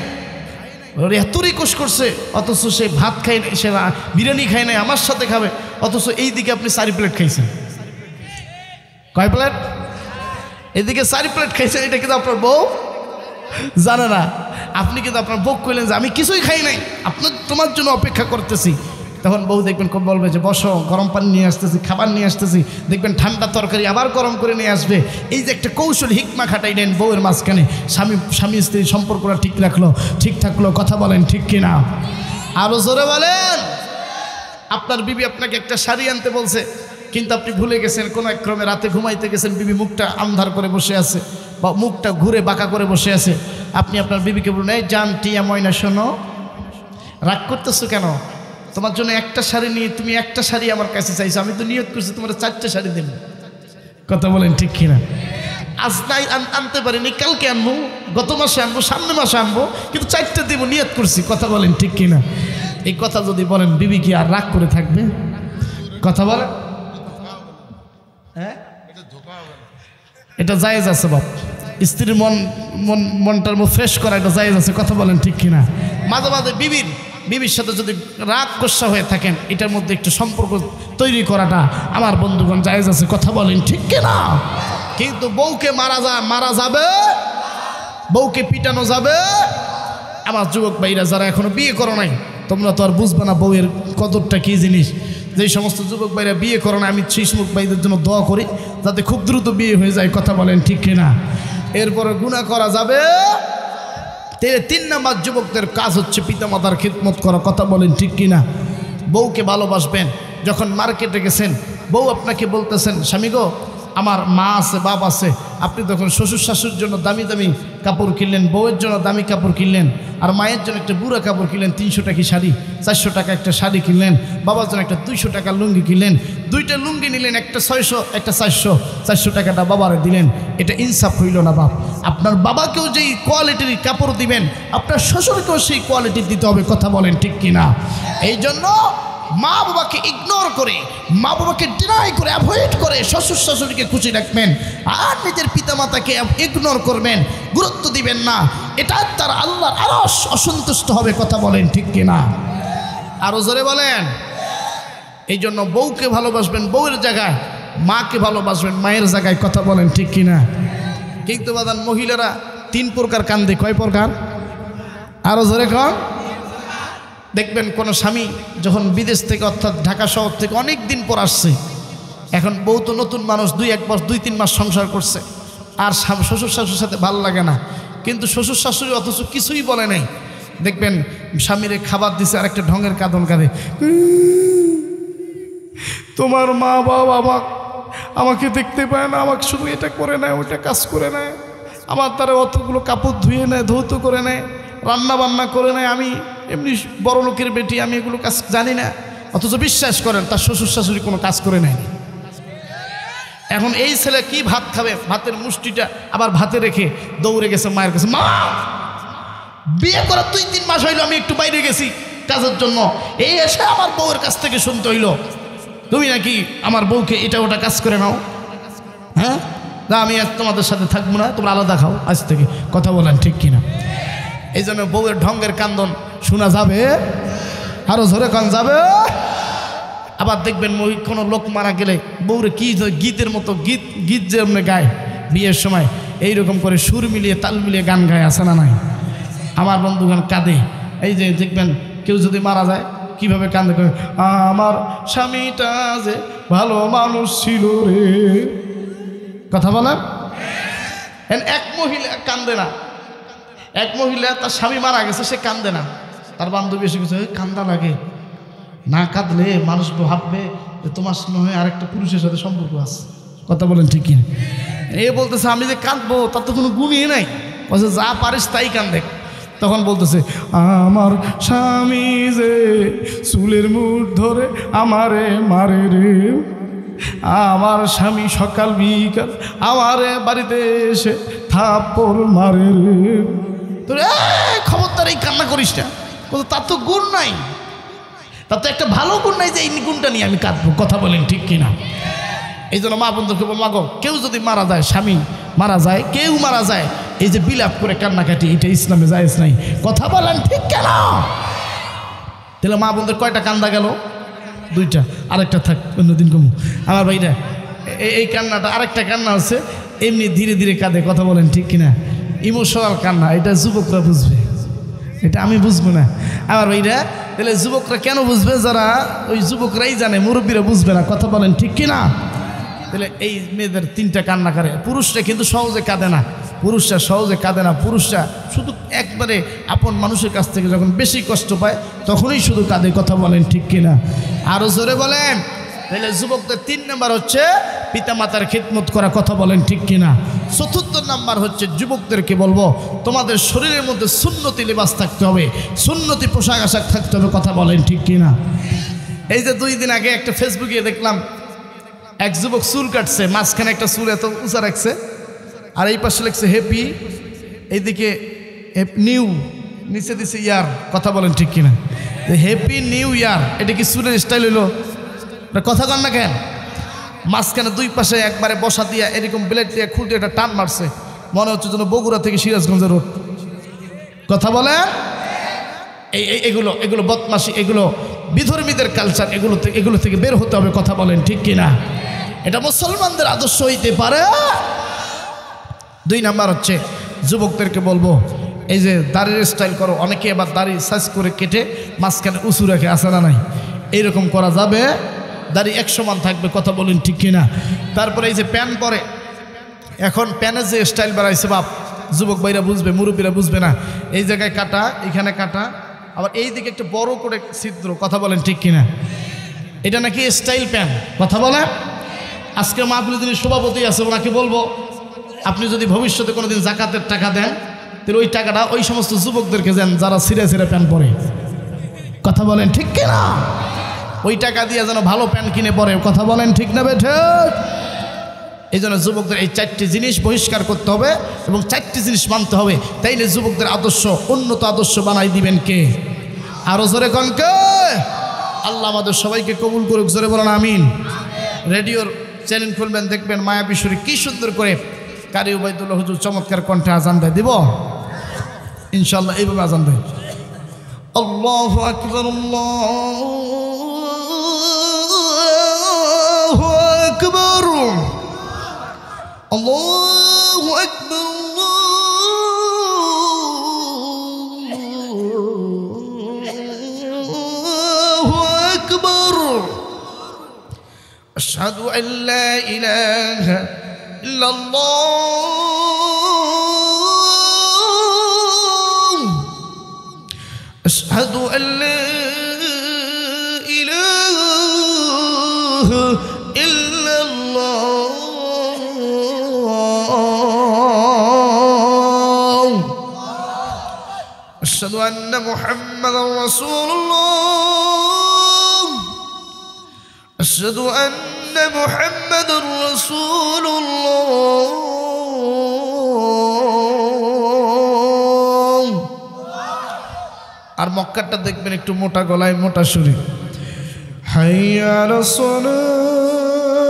[SPEAKER 1] ওর এত রিকোয়েস্ট করছে, অথচ সে ভাত খায় নাই, সে বিরিয়ানি খায় নাই, আমার সাথে খাবে, অথচ এই দিকে আপনি 4 প্লেট খাইছেন। কয় প্লেট? এদিকে 4 প্লেট খাইছেন। এটা কিন্তু আপনার বউ জানে না। আপনি কিন্তু আপনার বউ কইলেন যে আমি কিছুই খাই নাই, তোমার জন্য অপেক্ষা করতেছি। তখন বউ দেখবেন বলবে যে বসো, গরম পানি নিয়ে আসতেছি, খাবার নিয়ে আসতেছি। দেখবেন ঠান্ডা তরকারি আবার গরম করে নিয়ে আসবে। এই যে একটা কৌশল হিকমা খাটাইলেন বউয়ের মাঝখানে, স্বামী স্ত্রীর সম্পর্কটা ঠিক থাকলো। কথা বলেন ঠিক কিনা? আরো জোরে বলেন। আপনার বিবি আপনাকে একটা শাড়ি আনতে বলছে, কিন্তু আপনি ভুলে গেছেন, কোনো এক ক্রমে রাতে ঘুমাইতে গেছেন, বিবি মুখটা আন্ধার করে বসে আছে বা মুখটা ঘুরে বাঁকা করে বসে আছে। আপনি আপনার বিবিকে বলুন, এই জান টিয়া ময়না শোনো, রাগ করতেছো কেন? তোমার জন্য একটা শাড়ি নিয়ে, তুমি একটা শাড়ি আমার কাছে চাইছো, আমি তো নিয়ত করছি তোমার 4টে শাড়ি দেব। কথা বলেন ঠিক কিনা? আজ নাই আনতে পারিনি, কালকে আনবো, গত মাসে আনবো, সামনে মাসে আনবো, কিন্তু 4টে দেব নিয়ত করছি। কথা বলেন ঠিক কিনা? এই কথা যদি বলেন, বিবি কি আর রাগ করে থাকবে? কথা বলেন। হ্যাঁ, এটা জায়েজ আছে বাপ, স্ত্রীর মনটার ফ্রেশ করা এটা জায়েজ আছে। কথা বলেন ঠিক কিনা? মাঝে মাঝে বিবির সাথে যদি রাগ গোসা হয়ে থাকেন, এটার মধ্যে একটু সম্পর্ক তৈরি করাটা আমার বন্ধুগণ জায়েজ আছে। কথা বলেন ঠিক কিনা? কিন্তু বউকে মারা যাবে, বউকে পিটানো যাবে। আমার যুবক ভাইরা যারা এখনো বিয়ে করো নাই, তোমরা তো আর বুঝবে না বউয়ের কদরটা কী জিনিস। যেই সমস্ত যুবক ভাইরা বিয়ে করো না, আমি সেই যুবক ভাইদের জন্য দোয়া করি যাতে খুব দ্রুত বিয়ে হয়ে যায়। কথা বলেন ঠিক কিনা? এরপরে গুনাহ করা যাবে। 3 নাম্বার যুবকদের কাজ হচ্ছে পিতামাতার খিদমত করা। কথা বলেন ঠিক কিনা? বউকে ভালোবাসবেন। যখন মার্কেটে গেছেন, বউ আপনাকে বলতেছেন, স্বামী গো আমার মা আছে, বাপ আছে। আপনি তখন শ্বশুর শাশুর জন্য দামি দামি কাপড় কিনলেন, বউয়ের জন্য দামি কাপড় কিনলেন, আর মায়ের জন্য একটা বুড়া কাপড় কিনলেন, 300 টাকা শাড়ি, 400 টাকা একটা শাড়ি কিনলেন, বাবার জন্য একটা 200 টাকা লুঙ্গি কিনলেন, 2টা লুঙ্গি নিলেন, একটা 600 একটা 400 টাকাটা বাবারে দিলেন। এটা ইনসাফ হইল না বাপ? আপনার বাবাকেও যেই কোয়ালিটির কাপড় দিবেন, আপনার শ্বশুরকেও সেই কোয়ালিটির দিতে হবে। কথা বলেন ঠিক কিনা? এই জন্য মা বাবাকে ইগনোর করে, মা বাবাকে ডিনাই করে, অ্যাভয়েড করে শ্বশুর শাশুড়িকে খুশি রাখবেন, আর নিজের পিতামাতাকে ইগনোর করবেন, গুরুত্ব দিবেন না। এটা তার আল্লাহর আরশ অসন্তুষ্ট হবে। কথা বলেন ঠিক কিনা? আরো জোরে বলেন। এই জন্য বউকে ভালোবাসবেন বউয়ের জায়গায়, মাকে ভালোবাসবেন মায়ের জায়গায়। কথা বলেন ঠিক কিনা? কিন্তু বাদান মহিলারা 3 প্রকার কান্দে। কয় প্রকার? আরো জোরে কন। দেখবেন কোনো স্বামী যখন বিদেশ থেকে অর্থাৎ ঢাকা শহর থেকে অনেক দিন পর আসছে, এখন বউ তো নতুন মানুষ, 2-3 মাস সংসার করছে, আর শ্বশুর শাশুর সাথে ভালো লাগে না, কিন্তু শ্বশুর শাশুড়ি অথচ কিছুই বলে নাই, দেখবেন স্বামীরে খাবার দিছে আর একটা ঢঙের কাঁদন কাঁদে, তোমার মা বাবা আমাকে দেখতে পায় না, আমাকে শুধু এটা করে নেয়, ওইটা কাজ করে নেয়, আমার তারা অতগুলো কাপড় ধুয়ে নেয়, ধৌত করে নেয়, রান্না বান্না করে নেয়, আমি এমনি বড় লোকের বেটি, আমি এগুলো কাজ জানি না। অথচ বিশ্বাস করেন তার শ্বশুর শাশুড়ি কোনো কাজ করে নেয়নি। এখন এই ছেলে কি ভাত খাবে, ভাতের মুষ্টিটা আবার ভাতে রেখে দৌড়ে গেছে মায়ের কাছে, মা বিয়ে করার 2-3 মাস হইলো, আমি একটু বাইরে গেছি কাজের জন্য, এই এসে আমার বউয়ের কাছ থেকে শুনতে হইলো তুমি নাকি আমার বউকে এটা ওটা কাজ করে নাও। হ্যাঁ না, আমি আজ তোমাদের সাথে থাকবো না, তোমরা আলাদা খাও আজ থেকে। কথা বলেন ঠিক কিনা? এই জন্য বউয়ের ঢঙ্গের কান্দন শোনা যাবে, আরো জোরে কান যাবে। আবার দেখবেন কোনো লোক মারা গেলে বউরে কি গীতের মতো গীত যে এমনি গায় বিয়ের সময়, এইরকম করে সুর মিলিয়ে তাল মিলিয়ে গান গায়, আছে না নাই? আমার বন্ধুগান কাঁদে। এই যে দেখবেন কেউ যদি মারা যায় কিভাবে কান্দে, করে আমার স্বামীটা যে ভালো মানুষ ছিল রে। কথা বলেন। এক মহিলা কান্দে না, এক মহিলা তার স্বামী মারা গেছে, সে কান্দে না, তার বান্ধবী এসে গেছে কান্দা লাগে, না কাঁদলে মানুষ ভাববে যে তোমার নয় আরেকটা পুরুষের সাথে সম্পর্ক আছে। কথা বলেন ঠিক কিনা? এ বলতেছে আমি যে কাঁদবো তার তো কোনো গুণই নাই, বলছে যা পারিস তাই কান্দে। তখন বলতেছে আমার স্বামী যে চুলের মুঠ ধরে আমারে মারে রে, আমার স্বামী সকাল বিকাল আমারে বাড়িতে এসে থাপ্পড় মারে রে। তোর খবরদার এই কান্না করিস না, তার তো গুণ নাই, তার তো একটা ভালো গুণ নাই যে এই গুণটা নিয়ে আমি কাঁদবো। কথা বলেন ঠিক কিনা? এই জন্য মা বন্ধুকে মাগো, কেউ যদি মারা যায়, স্বামী মারা যায়, কেউ মারা যায়, এই যে বিলাপ করে কান্নাকাটি, এটা ইসলামে জায়েজ নাই। কথা বলেন ঠিক কেন? তাহলে মা বন্ধুর কয়টা কান্দা গেল? 2টা, আরেকটা থাক অন্যদিন কমু। আমার ভাইরা এই কান্নাটা, আরেকটা কান্না আছে এমনি ধীরে ধীরে কাঁদে। কথা বলেন ঠিক কিনা? ইমোশনাল কান্না, এটা যুবকরা বুঝবে, এটা আমি বুঝবো না। আমার ভাইরা তাহলে যুবকরা কেন বুঝবে? যারা ওই যুবকরাই জানে, মুরব্বীরা বুঝবে না। কথা বলেন ঠিক কিনা? তাহলে এই মেয়েদের 3টা কান্না করে। পুরুষরা কিন্তু সহজে কাঁদে না, পুরুষরা সহজে কাঁদে না, পুরুষরা শুধু একবারে আপন মানুষের কাছ থেকে যখন বেশি কষ্ট পায় তখনই শুধু কাঁদে। কথা বলেন ঠিক কিনা? আরো জোরে বলেন। তাহলে যুবকদের 3 নাম্বার হচ্ছে পিতামাতার খিদমত করা। কথা বলেন ঠিক কিনা? 4র্থ নাম্বার হচ্ছে যুবকদেরকে বলবো তোমাদের শরীরের মধ্যে সুন্নতি লিবাস থাকতে হবে, সুন্নতি পোশাক আশাক থাকতে হবে। কথা বলেন ঠিক কিনা? এই যে 2 দিন আগে একটা ফেসবুকে দেখলাম এক যুবক চুল কাটছে, মাঝখানে একটা চুল এত উঁচা রাখছে, আর এই পাশে লিখছে হ্যাপি, এইদিকে নিউ, নিচে দিছে ইয়ার। কথা বলেন ঠিক কিনা? হ্যাপি নিউ ইয়ার, এটা কি চুলের স্টাইল হইলো? কথা কন না কেন? মাঝখানে 2 পাশে একবারে বসা দিয়া এরকম ব্লেড দিয়ে খুঁটে একটা টান মারছে, মনে হচ্ছে যেন বগুড়া থেকে সিরাজগঞ্জের রোড। কথা বলেন। এগুলো বদমাশি, এগুলো বিধর্মীদের কালচার, এগুলো থেকে বের হতে হবে। কথা বলেন ঠিক কিনা? এটা মুসলমানদের আদর্শ হইতে পারে। 2 নাম্বার হচ্ছে যুবকদেরকে বলবো এই যে দাড়ির স্টাইল করো, অনেকে আবার দাড়ি সাইজ করে কেটে মাঝখানে উঁচু রেখে, আসে না নাই? এইরকম করা যাবে, দাড়ি এক সমান থাকবে। কথা বলেন ঠিক কিনা? তারপরে এই যে প্যান পরে, এখন প্যানের যে স্টাইল বাড়াইছে বাপ, যুবক ভাইরা বুঝবে, মুরব্বীরা বুঝবে না। এই জায়গায় কাটা, এখানে কাটা, আবার এই দিকে একটু বড় করে ছিদ্র। কথা বলেন ঠিক কিনা? এটা নাকি স্টাইল প্যান। কথা বলেন। আজকে মাহফিলে যিনি সভাপতি আছে ওনাকে বলবো, আপনি যদি ভবিষ্যতে কোনোদিন জাকাতের টাকা দেন তাহলে ওই টাকাটা ওই সমস্ত যুবকদেরকে দেন যারা ছিঁড়ে ছিঁড়ে প্যান্ট পরে। কথা বলেন ঠিক কিনা? ওই টাকা দিয়ে যেন ভালো প্যান্ট কিনে পরে। কথা বলেন ঠিক না বেঠে? এই জন্য যুবকদের এই 4টি জিনিস বহিষ্কার করতে হবে এবং 4টি জিনিস মানতে হবে, তাইলে যুবকদের আদর্শ উন্নত আদর্শ বানাই দিবেন কে? আরো জোরে কন কে? আল্লাহ আমাদের সবাইকে কবুল করুক। জোরে বলেন আমিন। রেডিওর চ্যানেল খুলবেন, দেখবেন মায়াবী শরীফ কি সুন্দর করে কারি উবাইদুল্লাহ হুজুর চমৎকার কণ্ঠে আজান দেয়। দিব ইনশাআল্লাহ, এইভাবে আজান দেয়। আল্লাহু আকবার, আল্লাহু আকবার, আল্লাহু আকবার, আল্লাহু আকবার। আশহাদু আল্লা ইলাহা ইল্লাল্লাহ আশহাদু আল্লা ইলাহা ইল্লাল্লাহ আশহাদু আন্না মুহাম্মাদার রাসূলুল্লাহ আশহাদু আন্না মুহাম্মাদার রাসূলুল্লাহ আর মক্কাটা দেখবেন একটু মোটা গলায় মোটা সুরে হাইয়া আলাস সালাহ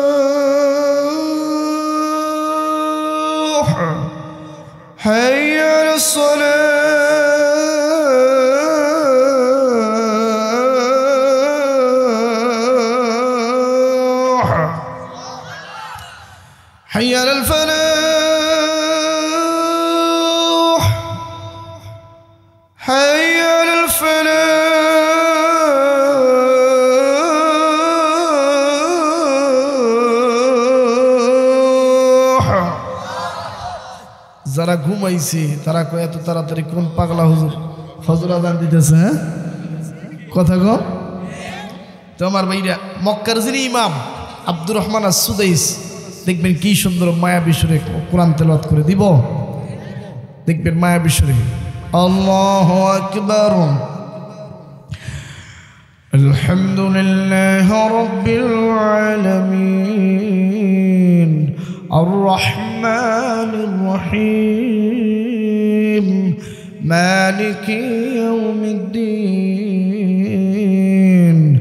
[SPEAKER 1] হাইয়া আলাস সালাহ হাইয়া আলাল ফালাহ হাইয়া আলাল ফালাহ যারা ঘুমাইছে তারা কয় এত তাড়াতাড়ি কোন পাগলা হুজুর ফজর আযান দিতেছে হ্যাঁ কথা গো তো আমার ভাইরা মক্কার যিনি ইমাম আব্দুর রহমান আস-সুদাইস দেখবেন কি সুন্দর মায়াবী সুরে কোরআন তেলাওয়াত করে দিব দেখবেন মায়াবী সুরে আল্লাহু আকবার আলহামদুলিল্লাহি রাব্বিল আলামিন الرحمن الرحيم مالك يوم الدين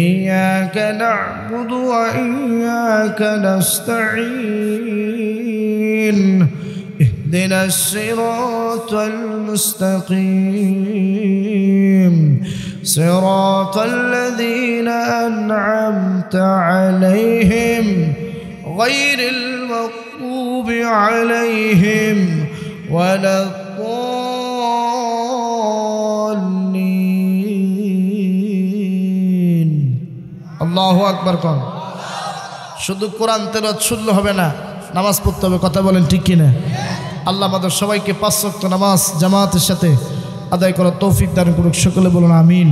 [SPEAKER 1] إياك نعبد وإياك نستعين اهدنا الصراط المستقيم صراط الذين أنعمت عليهم غير المغضوب عليهم ولا الضالين الله أكبر কম শুধু কোরআন তেলাওয়াত শুনলে হবে না নামাজ পড়তে হবে কথা বলেন ঠিক কি না আল্লাহ আমাদের সবাইকে 5 ওয়াক্ত নামাজ জামাতের সাথে আদায় করার তৌফিক দান করুক সকলে বলুন আমিন